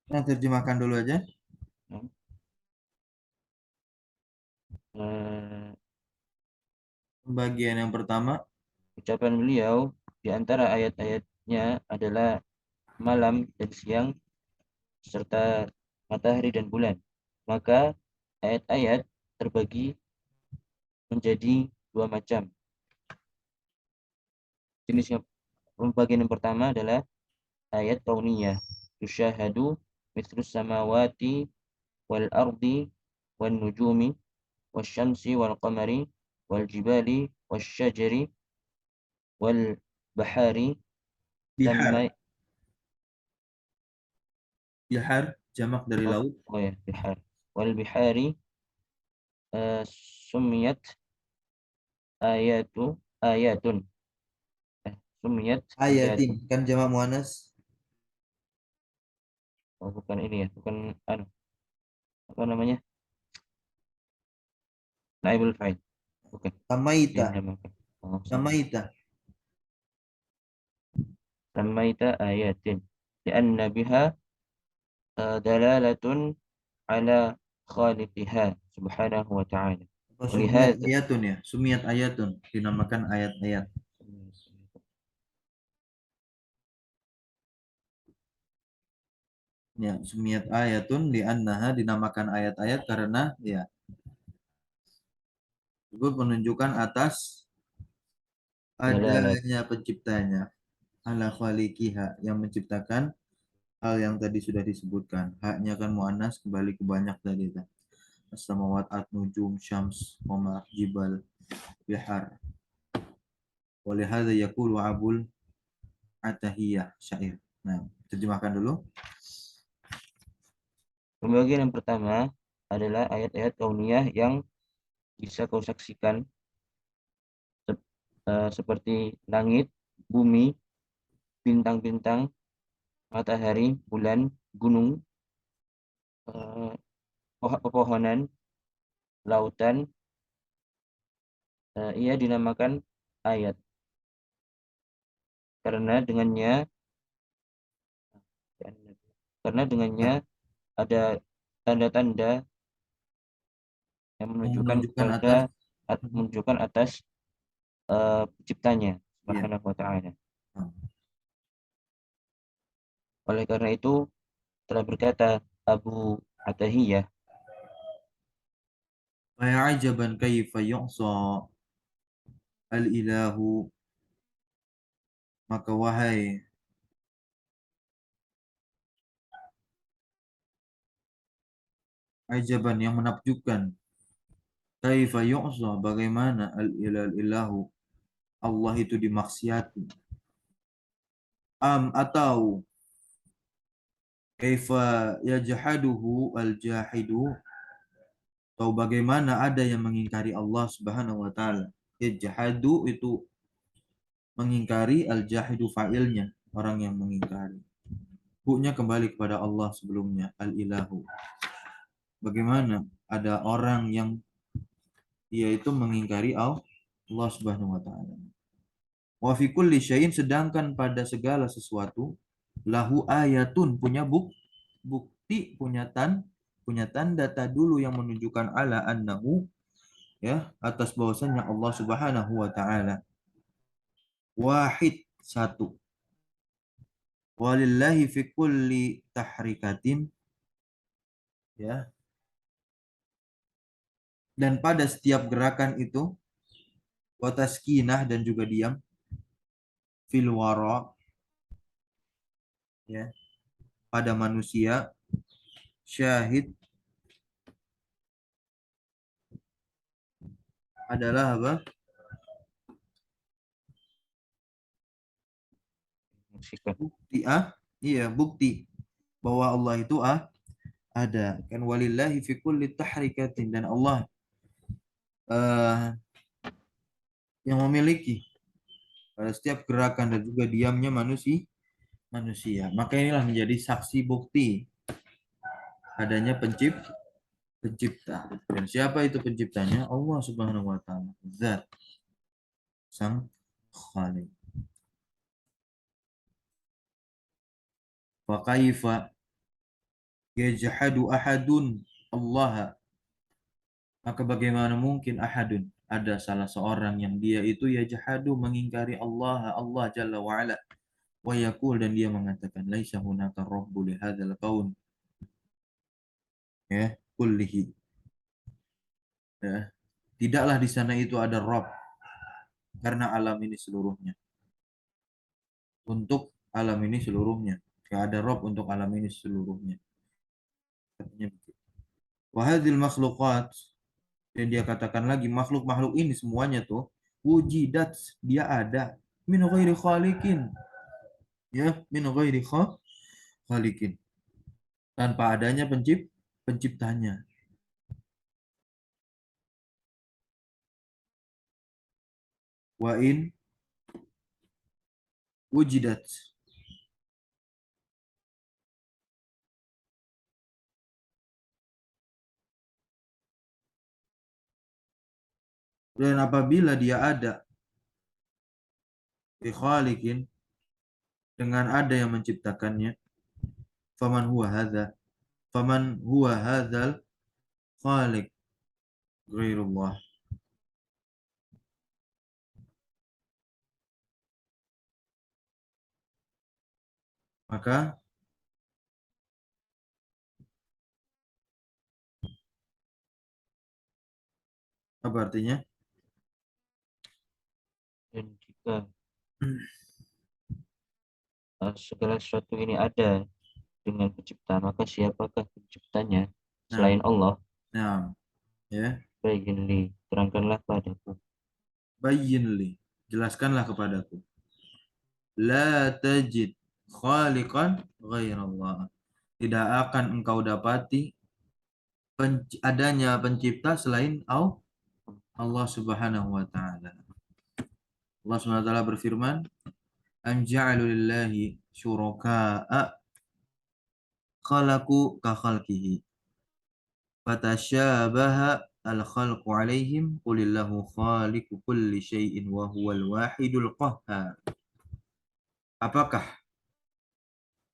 Nah, terjemahkan dulu aja. Bagian yang pertama, ucapan beliau di antara ayat-ayatnya adalah malam dan siang serta matahari dan bulan. Maka ayat-ayat terbagi menjadi dua macam. Jenis bagian yang pertama adalah ayat kauniyah. Tusyahadu mithlus samawati wal ardi wan nujumi wasyamsi wal qamari wal jibali wasyajari wal bahari bihar. samma Bihar jamak dari laut. ya bihar wal bihari sumiyat ayatu ayatun sumiyat Ayatin ayatun. kan jamak muannas. Oh, bukan ini ya, bukan anu apa namanya, naibul fa'il, bukan Samaita, dinamakan. Oh, sama. samaita. Samaita ayatin lianna biha dalalatun ala khaliqiha subhanahu wa ta'ala. Apa sumiyat Walihada ayatun, ya? Sumiyat ayatun, dinamakan ayat-ayat. Ya, sumiyat ayatun li'annaha dinamakan ayat-ayat karena ya itu menunjukkan atas Adalah adanya penciptanya, ala khaliqiha yang menciptakan hal yang tadi sudah disebutkan. Haknya kan muannas kembali ke banyak tadi kan. As-samawat, at-nujum, syams, qamar, jibal, bihar. Walihada yaqulu Abul Atahiyah syair. Nah, terjemahkan dulu. pembagian yang pertama adalah ayat-ayat kauniyah yang bisa kau saksikan seperti langit, bumi, bintang-bintang, matahari, bulan, gunung, eh, pepohonan, lautan. Ia dinamakan ayat karena dengannya karena dengannya Nah, ada tanda-tanda yang yang menunjukkan menunjukkan atas menunjukkan atas penciptanya iya. Subhanahu wa taala. Nah, Oleh karena itu telah berkata Abu Atahiyah, fa ajaban kaifa yu'sa al-ilahu, maka wahai ajaban yang menakjubkan, kaifa yu'sa bagaimana al-ilahu Allah itu dimaksiati, atau kaifa yajhaduhu al-jahidu, atau bagaimana ada yang mengingkari Allah Subhanahu wa taala. Yajhadu itu mengingkari, al-jahidu fa'ilnya, orang yang mengingkari. Huknya kembali kepada Allah sebelumnya, al-ilahu. Bagaimana ada orang yang dia itu mengingkari Allah Subhanahu wa taala. Wa fi kulli syai'in, sedangkan pada segala sesuatu, lahu ayatun, punya bukti, punya tanda dulu yang menunjukkan ala annahu, ya, atas bahwasannya Allah Subhanahu wa taala wahid, satu. Walillahi fi kulli tahrikatin, ya, dan pada setiap gerakan itu, wataskinah, dan juga diam, fil wara, ya, pada manusia, syahid adalah apa? Bukti, iya, bukti bahwa Allah itu ada. Kan walillahi fi kulli tahrikatin, dan Allah yang memiliki pada setiap gerakan dan juga diamnya manusia. Maka inilah menjadi saksi bukti adanya pencipta. Dan siapa itu penciptanya? Allah Subhanahu wa taala. Zat, sang Khalik. Fa kaifa yajhadu ahadun Allah, maka bagaimana mungkin ahadun, ada salah seorang yang dia itu yajhadu mengingkari Allah, Allah Jalla wa ala, wa yaqul, dan dia mengatakan laisa hunaka rabbu li hadzal kaun, ya, kullihi, ya, tidaklah di sana itu ada Rabb karena alam ini seluruhnya, untuk alam ini seluruhnya, tidak ada Rabb untuk alam ini seluruhnya, katanya begitu. Wa hadzal makhluqat, dan dia katakan lagi makhluk-makhluk ini semuanya tuh wujidat, dia ada, min ghairi khaliqin, ya, min ghairi khaliqin, tanpa adanya penciptanya. Wa in wujidat, dan apabila dia ada, bi khaliqin, dengan ada yang menciptakannya, faman huwa hadza, faman huwa hadzal khaliq ghairullah, maka Apa artinya? Dan jika segala sesuatu ini ada dengan pencipta, maka siapakah penciptanya Nah, selain Allah? nah, ya. Bayinli, terangkanlah padaku. Bayyin li. Jelaskanlah kepadaku. La tajid khaliqan ghairallah. Tidak akan engkau dapati adanya pencipta selain Allah Subhanahu wa taala. Allah Subhanahu wa taala berfirman, "An ja'alu lillahi syuraka'a khalaqu ka khalqihi." Fatasyabaha al-khalqu alaihim qulillahu khaliqu kulli syai'in wa huwal wahidul qahhar. Apakah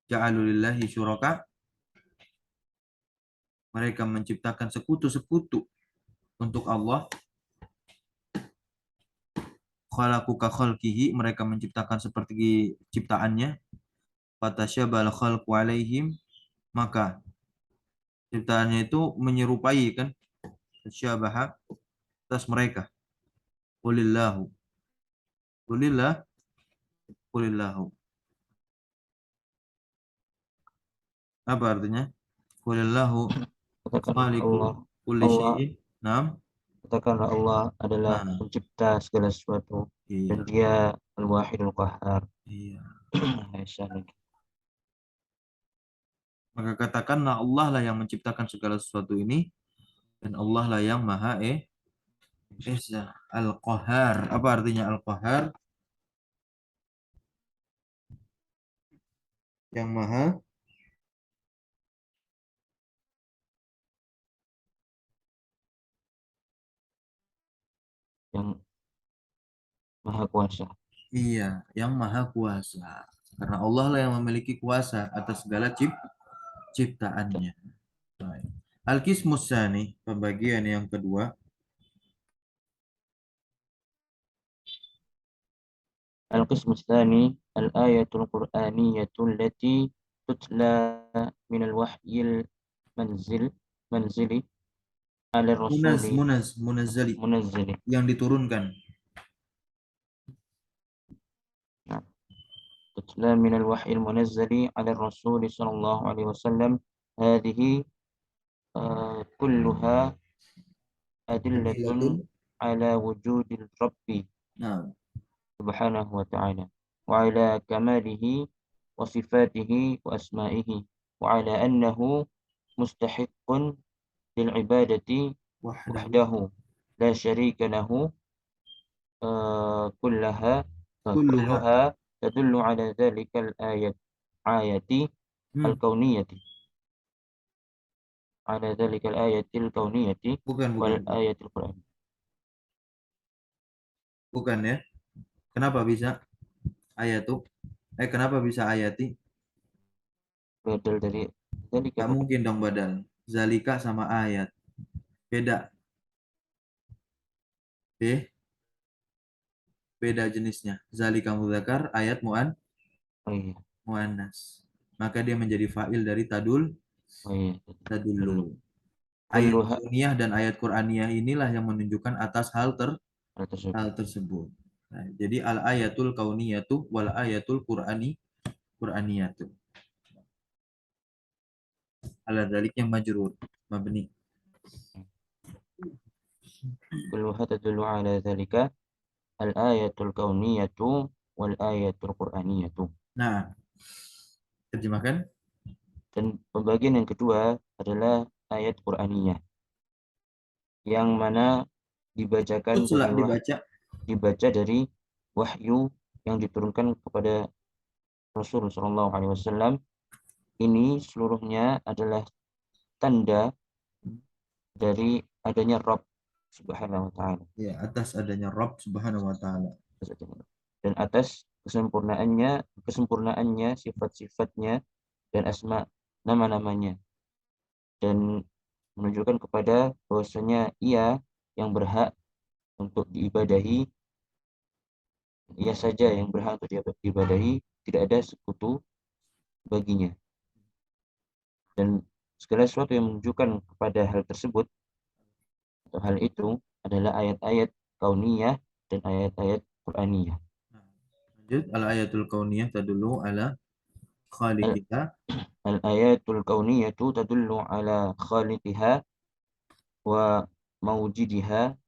ja'alu lillahi syuraka? Mereka menciptakan sekutu-sekutu untuk Allah. Khalaqu ka khalqihi, mereka menciptakan seperti ciptaannya. Fatasyabal khalqu alaihim, maka ciptaannya itu menyerupai kan, tasyabaha atas mereka. Qulillahu, qulillah, qulillahu. Apa artinya? Qulillahu Katakanlah khaliqu Allah, kulli Allah, syai'in. Naam. katakanlah Allah adalah Nah, pencipta segala sesuatu dan iya, Dia Al-Wahidul Qahhar. iya. Aisyah lagi. Maka katakanlah Allah lah yang menciptakan segala sesuatu ini dan Allah lah yang Maha Esa. Al-Qahar. Apa artinya Al-Qahar? Yang Maha. Yang Maha Kuasa. Iya, yang Maha Kuasa. Karena Allah lah yang memiliki kuasa atas segala ciptaannya. Baik. Al-Qismus Tsani, pembagian yang kedua. Al-Qismu Tsani, Al-Ayatul Qur'aniyatu allati tutla min al-wahyil manzil manzili ala rasuli Munazzali. munazzili. Yang diturunkan. Nah, tutla min al-wahyil munazzali ala rasuli sallallahu alaihi wasallam. Hadhihi kulluha adillatun Adilatun. ala wujudil rabbi Nah, subhanahu wa ta'ala wa ala kamalihi wa sifatihi wa asma'ihi wa ala annahu mustahiqqun lil ibadati wahdahu. wahdahu la syarika lahu kullaha Kulluha. kulluha tadullu ala dhalikal ayati Hmm, al-kauniyati ala dhalikal ayatil kauniyati bukan, wal bukan. ayatil Qur'an. Bukan ya. Kenapa bisa ayat tuh? Kenapa bisa ayati? Badal dari dhalika Gak bukan. mungkin dong badal. Zalika sama ayat. Beda. B, beda jenisnya. Zalika mudzakar, ayat Oh iya, muannas. Maka dia menjadi fa'il dari oh iya, tadullu. Ayat kulluha kauniyah dan ayat Qur'aniyah inilah yang menunjukkan atas hal hal tersebut. tersebut. Nah, jadi al ayatul kauniyatu wal ayatul Qur'aniyatu. Ala dzalik yang majrur mabni. Kulluha tadullu ala dhalika al-ayatul kauniyatu wal ayatul qur'aniyatu. Nah, terjemahkan. Dan pembagian yang kedua adalah ayat Qur'aniyah yang mana dibacakan Tutsla dari dibaca. dibaca dari wahyu yang diturunkan kepada Rasul Shallallahu Alaihi Wasallam. Ini seluruhnya adalah tanda dari adanya Rabb Subhanahu Wa Taala. Ya, atas adanya Rabb Subhanahu wa taala. Dan atas kesempurnaannya sifat-sifatnya dan asma nama-namanya, dan menunjukkan kepada bahwasanya ia yang berhak untuk diibadahi, ia saja yang berhak untuk diibadahi, tidak ada sekutu baginya. Dan segala sesuatu yang menunjukkan kepada hal tersebut atau hal itu adalah ayat-ayat kauniyah dan ayat-ayat Qur'aniyah. Nah, lanjut, al-ayatul kauniyah tadullu ala Al- khaliqiha. Al-ayatul kauniyatu tadullu ala khaliqiha wa mawjidiha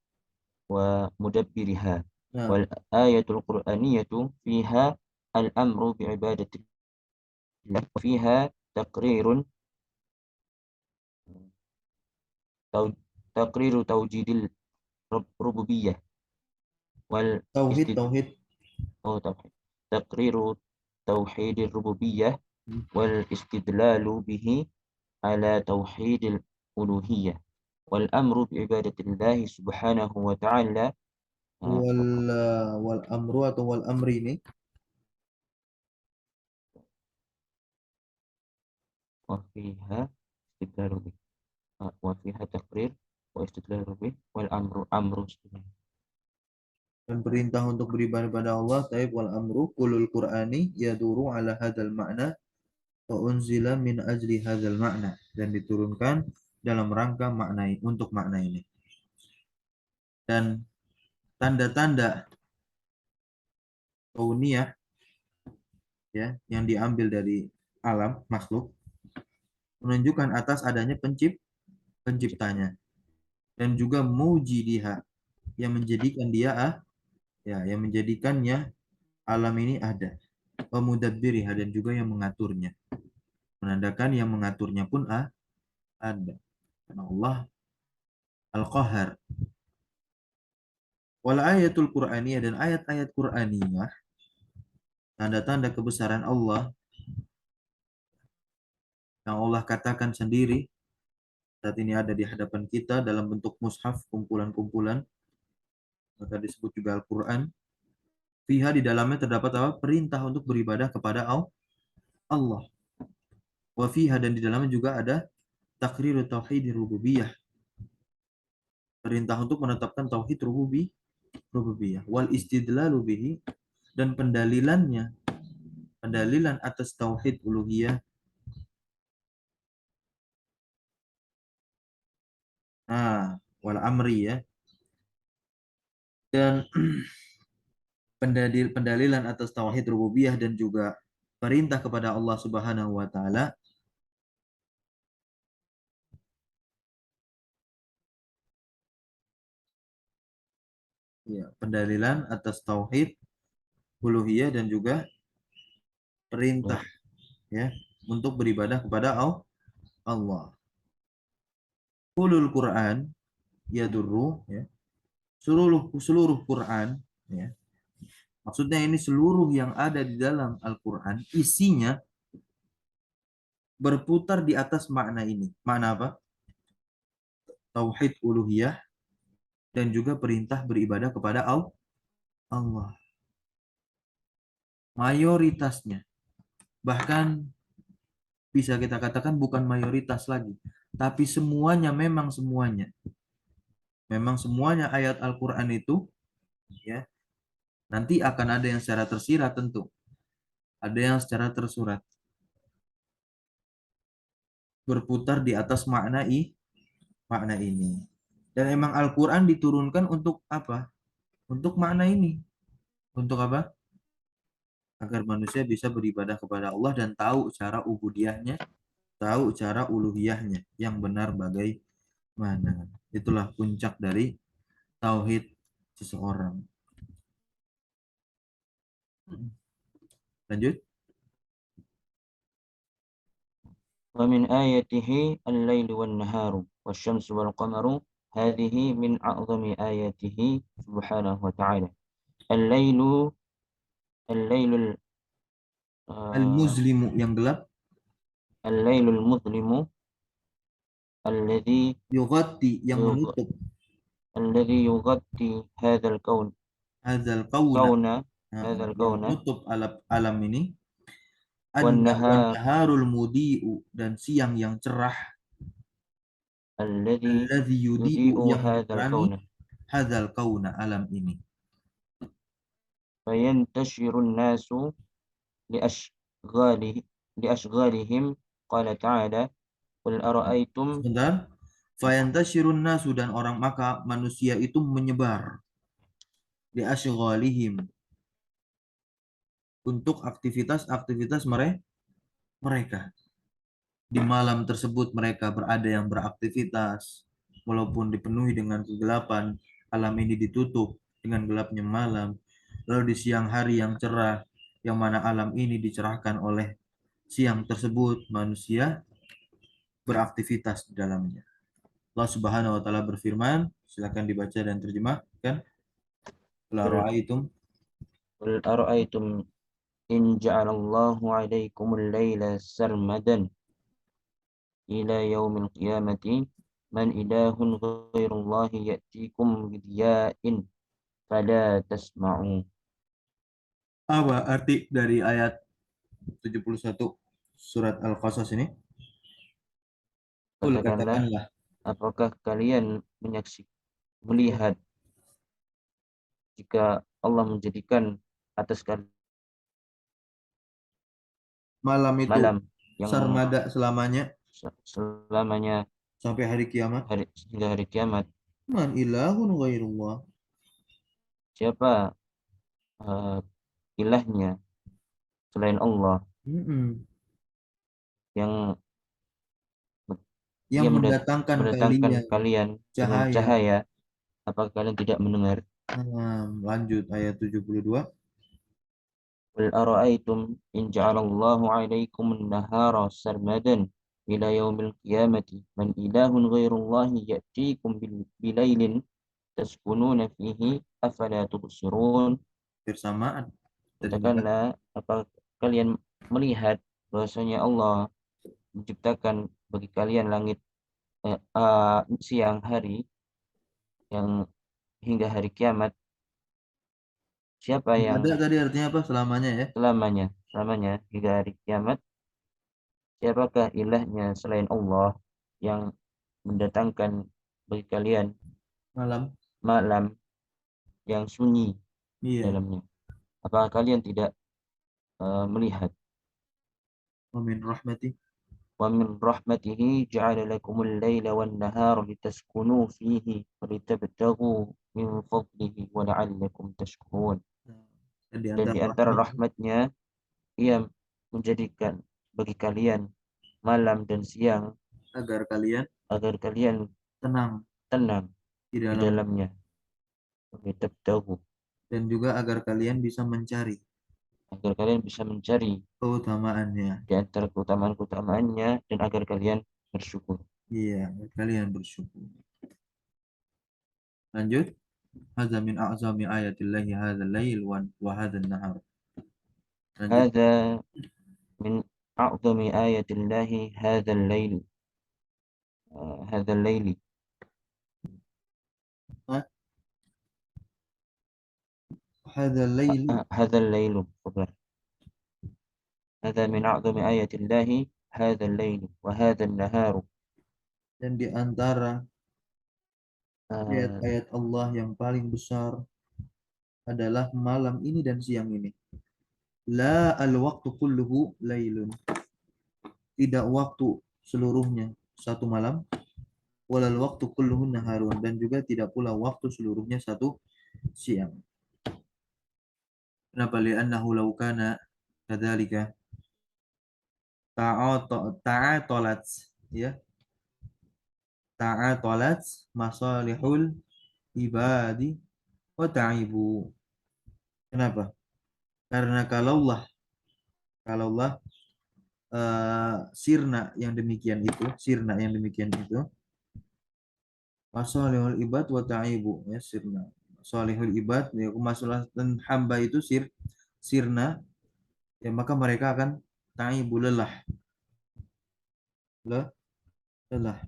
wa mudabbiriha. Nah, Wal ayatul Qur'aniyatu fiha al-amru bi'ibadatillah wa fiha taqrirun taw, taqriru tawjidil rububiyah wal tauhid, istid tauhid. oh tauhid taqriru tauhidir rububiyah Hmm. wal istidlalu bihi ala tauhidil uluhiyah wal amru bi ibadatillahi subhanahu wa ta'ala Wal wal amru atau wal amri ini wa fiha istidlalu bihi wa fiha taqrir wa istidlalu bihi wal amru istidlalu. dan perintah untuk beribadah pada Allah, taib wal amru kulul qur'ani yaduru ala hadzal ma'na wa unzila min ajli hadzal ma'na, dan diturunkan dalam rangka makna untuk makna ini. Dan tanda-tanda kauniyah ya yang diambil dari alam makhluk menunjukkan atas adanya penciptanya, dan juga mujidiha yang menjadikan dia yang menjadikannya alam ini ada, pemudabbiriha dan juga yang mengaturnya, menandakan yang mengaturnya pun ada, karena Allah al-qahar. Wal ayatul qur'aniyah, dan ayat-ayat qur'aniyah, tanda-tanda kebesaran Allah yang Allah katakan sendiri saat ini ada di hadapan kita dalam bentuk mushaf, kumpulan-kumpulan, maka disebut juga Al-Quran. Fiha, di dalamnya terdapat apa? Perintah untuk beribadah kepada Allah. Wa fiha, dan di dalamnya juga ada takriru tauhid rububiyah, perintah untuk menetapkan tauhid rububiyah. Wal istidlalu bihi, dan pendalilan atas tauhid uluhiyah. Wal amri ya. Dan pendalilan atas tauhid rububiyah dan juga perintah kepada Allah Subhanahu wa taala, ya, pendalilan atas tauhid uluhiyah dan juga perintah ya untuk beribadah kepada Allah. Ulul Quran yadurru ya, seluruh seluruh Quran ya. Maksudnya ini seluruh yang ada di dalam Al-Quran isinya berputar di atas makna ini. Makna apa? Tauhid uluhiyah dan juga perintah beribadah kepada Allah. Mayoritasnya, bahkan bisa kita katakan bukan mayoritas lagi, tapi semuanya, memang semuanya ayat Al-Quran itu ya, nanti akan ada yang secara tersirat tentu, ada yang secara tersurat, berputar di atas makna ini. Dan emang Al-Quran diturunkan untuk apa? Untuk makna ini. Untuk apa? Agar manusia bisa beribadah kepada Allah dan tahu cara ubudiyahnya, tahu cara uluhiyahnya yang benar bagaimana. Itulah puncak dari tauhid seseorang. Lanjut. ومن آياته الليل والنهار والشمس والقمر هذه من أعظم آياته سبحانه وتعالى الليل الليل آه Al-Muzlimu, yang gelap, الليل المظلم الذي yughatti, yang يغ... menutup, الذي يغطي هذا الكون hadzal kauna, كون nah, هذا yang الكون menutup alam ini, wan والنهار naharul mudi'u, dan siang yang cerah, الذي alladzi yudi'u, يضيء yang هذا menerangi الكون hadzal kauna, alam ini. فينتشر الناس لأشغاله لأشغالهم قال تعالى قل أرأيتم Sebentar. Fayantashirun nasu dan orang maka manusia itu menyebar di asyghalihim untuk aktivitas-aktivitas mereka. Di malam tersebut mereka berada yang beraktivitas walaupun dipenuhi dengan kegelapan, alam ini ditutup dengan gelapnya malam. Lalu di siang hari yang cerah, yang mana alam ini dicerahkan oleh siang tersebut, manusia beraktivitas di dalamnya. Allah Subhanahu wa taala berfirman, silakan dibaca dan terjemahkan. La Qul ra'aitum qul ara'aytum in ja'alallahu 'alaikumul laila sarmadan ila yaumil qiyamati man ilahun ghairullahi ya'tikum bidiya'in fala tasma'u. apa arti dari ayat 71 surat Al-Qasas ini? Kul Katakanlah, katakanlah, apakah kalian melihat jika Allah menjadikan atas kalian malam itu malam yang sarmada selamanya selamanya sampai hari kiamat. hingga hari kiamat? Man ilahun ghairullah. Siapa eh, ilahnya selain Allah Mm-mm. yang Yang ia mendatangkan mendatangkan kalian kalian dengan cahaya. cahaya? Apakah kalian tidak mendengar? Lanjut ayat 72. Qul ara'aytum in ja'alallahu 'alaikum an-nahara sarmadan ila yaumil qiyamati man ilahun ghairullahi ya'tikum bilailin taskununa fihi afala tubsirun. Bersamaan. Terjemahkan. Katakanlah, apa kalian melihat bahwasanya Allah menciptakan bagi kalian langit siang hari yang hingga hari kiamat? Siapa yang Ada tadi artinya apa? Selamanya ya. selamanya hingga hari kiamat? Siapakah ilahnya selain Allah yang mendatangkan bagi kalian Malam. malam yang sunyi Iya. dalamnya? Apakah kalian tidak melihat? Wa min rahmati. Wa min rahmatihi ja'ala lakumul laila wan nahara litaskunu fihi wa litabtaghu min fadlihi wa la'allakum tashkurun. Dan di Dan antara di antara rahmatnya rahmatnya ia menjadikan bagi kalian malam dan siang agar kalian agar kalian tenang tenang di di dalam dalamnya. Wa litabtaghu, dan juga agar kalian bisa mencari agar kalian bisa mencari keutamaannya. di antara keutamaan-keutamaannya dan agar kalian bersyukur. Iya, agar kalian bersyukur. Lanjut. Hadza min a'zami ayatillahi hadzal lail wa hadzal nahar. Lanjut. Hadza min a'zami ayatillahi hadzal lail, hadzal laili, Ah, hadzal laili hadzal lailu, sabar. Hadza min a'zami ayatillahi hadzal lailu wa hadzal naharu. dan di antara Eh, ayat-ayat Allah yang paling besar adalah malam ini dan siang ini. La al-waqtu kulluhu lailun. Tidak waktu seluruhnya satu malam. Walal waktu kulluhu naharun. Dan juga tidak pula waktu seluruhnya satu siang. Kenapa? Li'annahu law kana kadzalika ta'atolat ya ta'atolat masalihul ibadi wa ta'ibu. Kenapa? Karena kalaulah sirna yang demikian itu masalihul ibad wa ta'ibu ya sirna. Masalihul ibad ya kemaslahatan hamba itu sirna ya maka mereka akan ta'ibu le- lelah.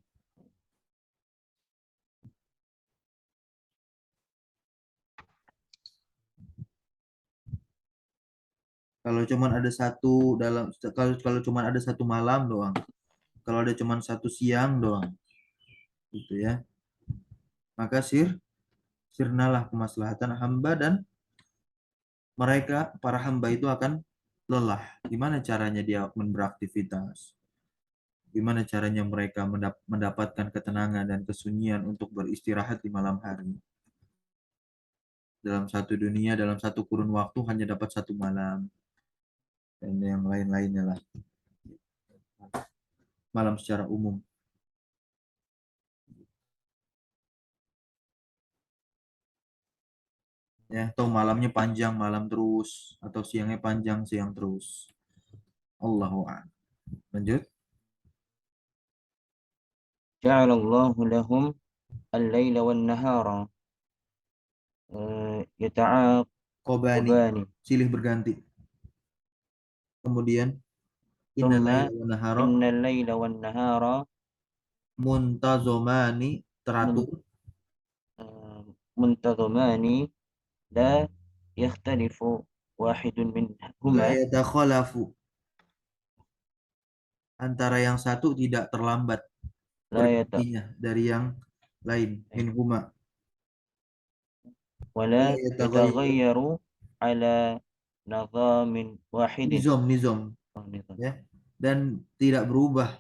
Kalau cuman ada satu dalam kalau cuman ada satu malam doang, kalau ada cuman satu siang doang, gitu ya. Maka sirnalah kemaslahatan hamba dan mereka para hamba itu akan lelah. Gimana caranya dia beraktivitas? Gimana caranya mereka mendapatkan ketenangan dan kesunyian untuk beristirahat di malam hari. Dalam satu dunia, dalam satu kurun waktu hanya dapat satu malam. Dan yang lain-lainnya lah. Malam secara umum. Ya, atau malamnya panjang, malam terus. Atau siangnya panjang, siang terus. Allahu a'lam. Lanjut. Ja'alallahu lahum al-laila wan-nahara Kobani. yata'aqabani. Silih berganti. Kemudian. Inna Thumma laila wa nahara. innal laila wan-nahara Muntazomani. mun- Teratur. muntazamani la yakhtalifu wahidun La minhuma yatakhalafu. Antara yang satu tidak terlambat la yata bergantinya dari yang lain. Minhuma. wala La yataghayyaru. yataghayyaru ala nadhamin wahidin. Nizam, nizam. Oh, nizam. Ya. Dan tidak berubah,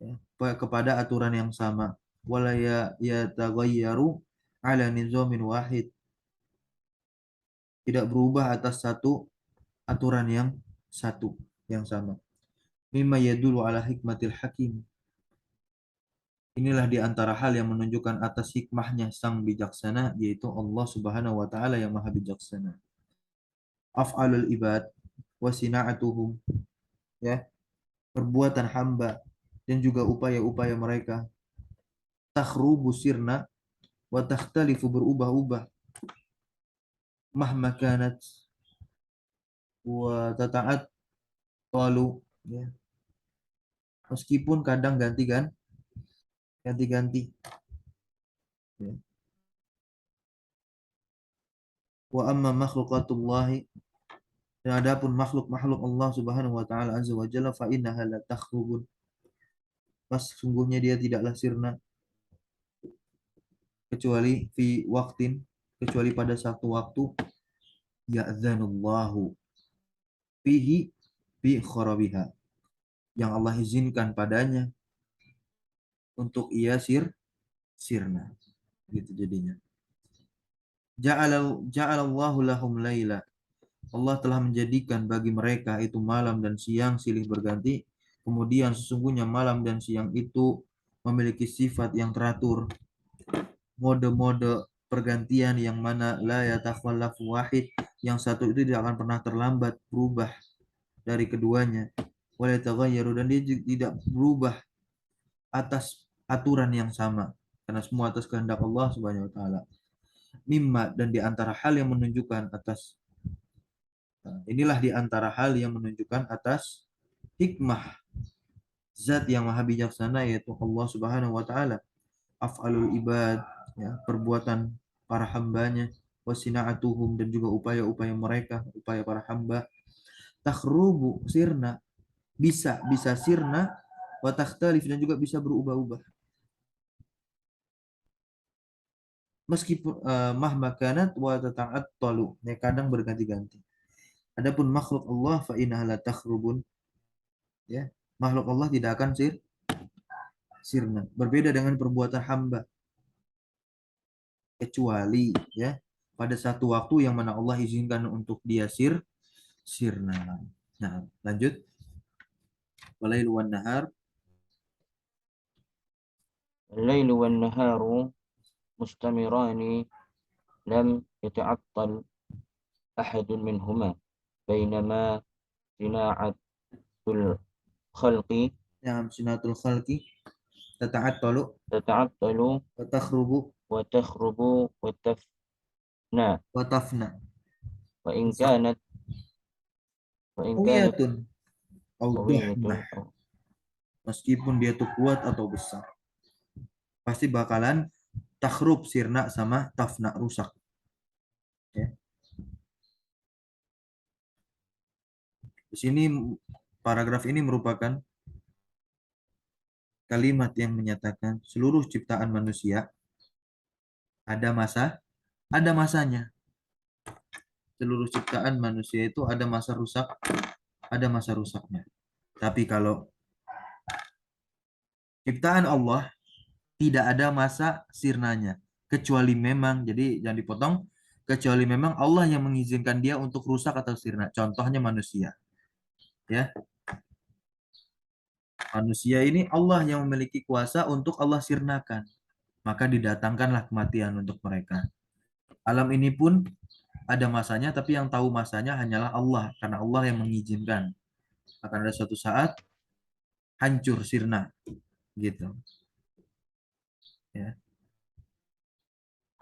ya, kepada aturan yang sama. Wala yataghayyaru ala nizamin wahid. Tidak berubah atas satu aturan yang satu, yang sama. Mimma yadulu ala hikmatil hakim. Inilah di antara hal yang menunjukkan atas hikmahnya sang bijaksana, yaitu Allah Subhanahu wa taala yang Maha bijaksana. Af'alul ibad wa sina'atuhum, ya, perbuatan hamba dan juga upaya-upaya mereka, takhrubu sirna wa takhtalifu, berubah-ubah, mahma kanat wa tata'at qalu, ya, meskipun kadang ganti-ganti, ya. Wa amma makhluqatullahi, dan adapun makhluk-makhluk Allah Subhanahu wa taala azza wa jalla, fa innaha la takhrubun, pas sungguhnya dia tidaklah sirna, kecuali fi waqtin, kecuali pada satu waktu, ya'dzanullahu fihi bi kharabiha, yang Allah izinkan padanya untuk ia sirna, gitu jadinya. Ja'alallahu lahum laila, Allah telah menjadikan bagi mereka itu malam dan siang silih berganti. Kemudian sesungguhnya malam dan siang itu memiliki sifat yang teratur, mode-mode pergantian yang mana la yatakhallafu wahid, yang satu itu tidak akan pernah terlambat berubah dari keduanya. Wa yataghayyaru, dan dia tidak berubah atas aturan yang sama, karena semua atas kehendak Allah Subhanahu wa taala. Mimma, dan di antara hal yang menunjukkan atas, inilah di antara hal yang menunjukkan atas hikmah zat yang maha bijaksana, yaitu Allah Subhanahu wa taala. Af'alul ibad, ya, perbuatan para hambanya, wasina'atuhum, dan juga upaya-upaya mereka, upaya para hamba, takhrubu sirna, bisa sirna, wa takhtalif, dan juga bisa berubah-ubah, meskipun mahma kanat wa tata'attalu, ya, kadang berganti-ganti. Adapun makhluk Allah, fa innaha la takhrubun, ya, makhluk Allah tidak akan sirna, berbeda dengan perbuatan hamba, kecuali, ya, pada satu waktu yang mana Allah izinkan untuk dia sirna. Nah, lanjut. Walail wan nahar. الليل والنهار مستمران لم يتعطل أحد منهما بينما صناعة الخلق Yang sinatul khalqi tata'attalu تتعطل wa takhrubu وتخرب وتفنى wa tafna. وإن كانت وإن كانت Qawiyatun au قوية dahmah, أو meskipun dia tuh kuat atau besar, pasti bakalan takhrub, sirna, sama tafna, rusak, ya. Di sini paragraf ini merupakan kalimat yang menyatakan seluruh ciptaan manusia ada masanya. Seluruh ciptaan manusia itu ada masa rusak, ada masa rusaknya. Tapi kalau Ciptaan Allah tidak ada masa sirnanya. Kecuali memang, jadi jangan dipotong, kecuali memang Allah yang mengizinkan dia untuk rusak atau sirna. Contohnya manusia. Ya, manusia ini Allah yang memiliki kuasa untuk Allah sirnakan. Maka didatangkanlah kematian untuk mereka. Alam ini pun ada masanya, tapi yang tahu masanya hanyalah Allah. Karena Allah yang mengizinkan. Akan ada suatu saat hancur sirna. Gitu. Ya.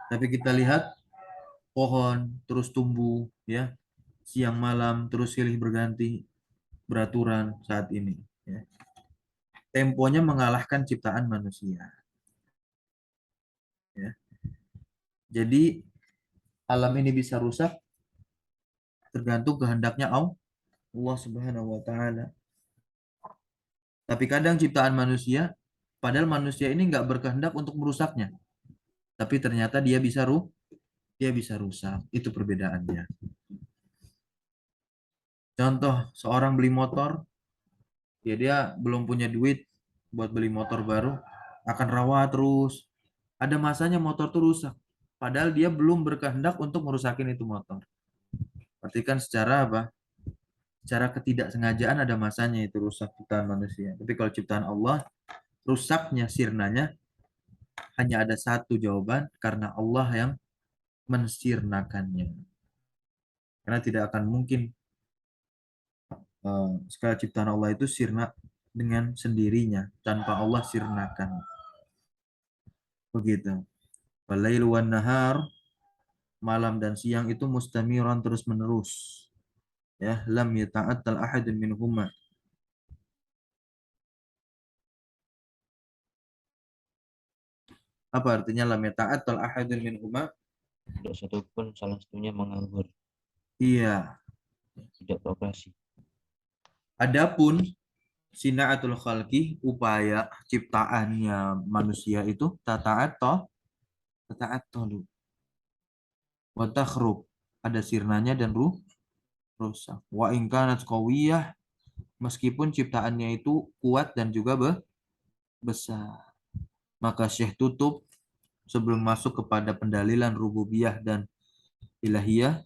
Tapi kita lihat pohon terus tumbuh, ya, siang malam terus silih berganti beraturan saat ini, ya. Temponya mengalahkan ciptaan manusia, ya. Jadi alam ini bisa rusak tergantung kehendaknya Allah Subhanahu wa taala. Tapi kadang ciptaan manusia, padahal manusia ini nggak berkehendak untuk merusaknya, tapi ternyata dia bisa rusak. Itu perbedaannya. Contoh, seorang beli motor, ya dia belum punya duit buat beli motor baru, akan rawat terus. Ada masanya motor tuh rusak. Padahal dia belum berkehendak untuk merusakin itu motor. Berarti kan secara apa? Secara ketidaksengajaan ada masanya itu rusak ciptaan manusia. Tapi kalau ciptaan Allah, rusaknya, sirnanya hanya ada satu jawaban, karena Allah yang mensirnakannya. Karena tidak akan mungkin segala ciptaan Allah itu sirna dengan sendirinya tanpa Allah sirnakan. Begitu. Walailu wan nahar, malam dan siang itu mustamiran terus menerus, ya, lam yata'attal ahadun minhuma. Apa artinya lam yata'attal ahadun minhuma? Tidak satu pun salah satunya menganggur, Iya. tidak beroperasi. Adapun sinaatul khalqi, upaya ciptaannya manusia itu tata'attalu wa takhrub, ada sirnanya dan rusak. Wa in kanat qawiyah, meskipun ciptaannya itu kuat dan juga besar. Maka Syekh tutup sebelum masuk kepada pendalilan rububiyah dan ilahiyah.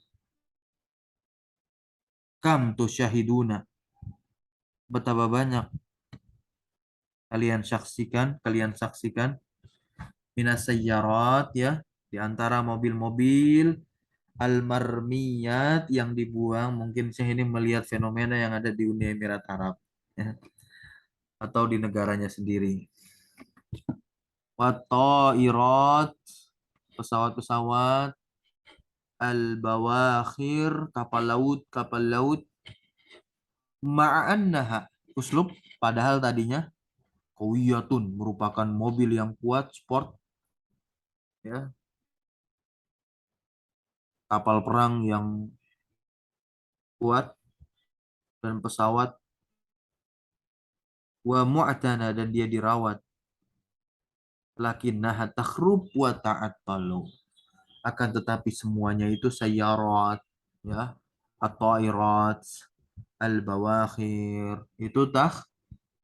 Kam tusyahiduna, betapa banyak kalian saksikan minas sayyarat, ya, di antara mobil-mobil almarmiyat yang dibuang. Mungkin saya ini melihat fenomena yang ada di Uni Emirat Arab, ya, atau di negaranya sendiri. Wattairat, pesawat-pesawat, al-bawakhir, kapal laut, ma'annaha, uslub, padahal tadinya Qawiyatun, merupakan mobil yang kuat, sport, ya, kapal perang yang kuat, dan pesawat wa mu'tana, dan dia dirawat. Lakinnaha takhrub wa ta'attalu, akan tetapi semuanya itu sayyarat, ya, at-tairat, al-bawakhir, itu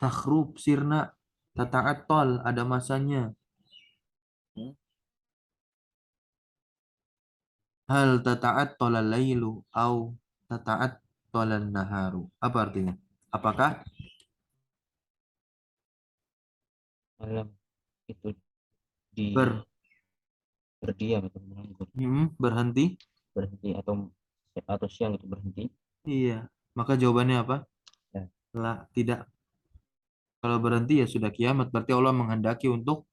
takhrub, sirna, tata'attal, ada masanya. Hal tata'attala lailu au tata'attala naharu, apa artinya? Apakah Malam itu di ber berdiam atau menganggur, berhenti? berhenti, atau siang itu berhenti. Iya. Maka jawabannya apa? Ya, Lah, tidak. Kalau berhenti ya sudah kiamat. Berarti Allah menghendaki untuk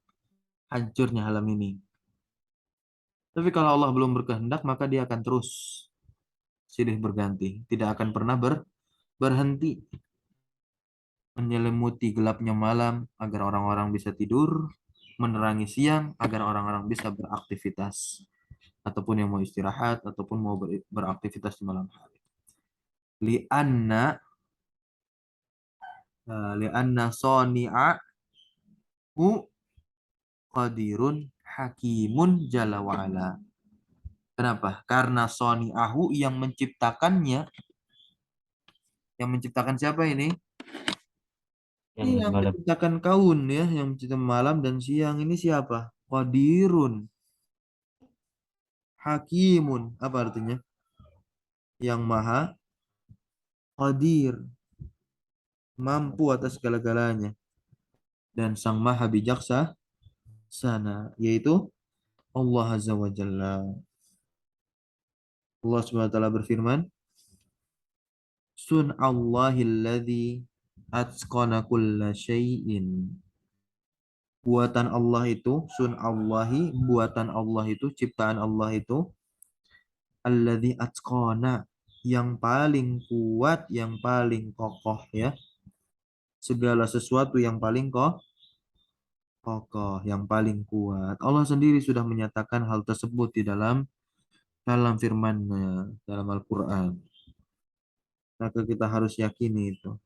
hancurnya alam ini. Tapi kalau Allah belum berkehendak, maka dia akan terus silih berganti. Tidak akan pernah berhenti. Menyelimuti gelapnya malam agar orang-orang bisa tidur. Menerangi siang agar orang-orang bisa beraktivitas. Ataupun yang mau istirahat, ataupun mau beraktivitas di malam hari. Lianna lianna soni'ahu qadirun hakimun jalla wa'ala. Kenapa? Karena soni'ahu, yang menciptakannya, yang menciptakan siapa ini? yang Ini yang malam. menciptakan kaun ya, yang menciptakan malam dan siang ini siapa? Qadirun, Hakimun. Apa artinya? Yang maha qadir, mampu atas segala-galanya dan sang maha bijaksana, yaitu Allah Azza wa Jalla. Allah Subhanahu wa taala berfirman, Sun Allahilladzi atqana kulla syai'in. Buatan Allah itu, sun Allahi, buatan Allah itu, ciptaan Allah itu, alladzi atqana, yang paling kuat, yang paling kokoh ya. Segala sesuatu yang paling kokoh, yang paling kuat. Allah sendiri sudah menyatakan hal tersebut di dalam firman-Nya, dalam Al-Qur'an. Maka kita harus yakini itu.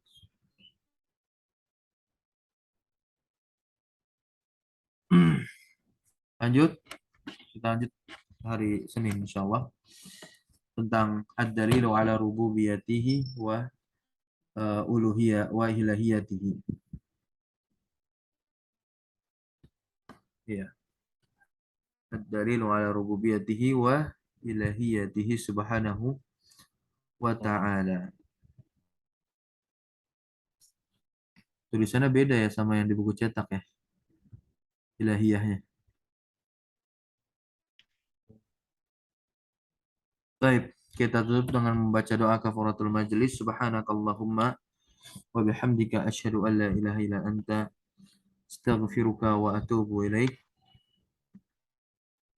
Lanjut, kita lanjut hari Senin insyaallah tentang ad-dalilu ala rububiyatihi wa uluhiyah wa ilahiyatihi. Ya, ad-dalilu ala rububiyatihi wa ilahiyatihi subhanahu wa ta'ala. Tulisannya beda ya sama yang di buku cetak ya, ilahiyahnya. Baik, kita tutup dengan membaca doa kafaratul majlis. Subhanakallahumma wa bihamdika asyhadu an la ilaha illa anta astaghfiruka wa atubu ilaik.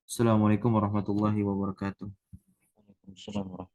Assalamualaikum warahmatullahi wabarakatuh. Waalaikumsalam.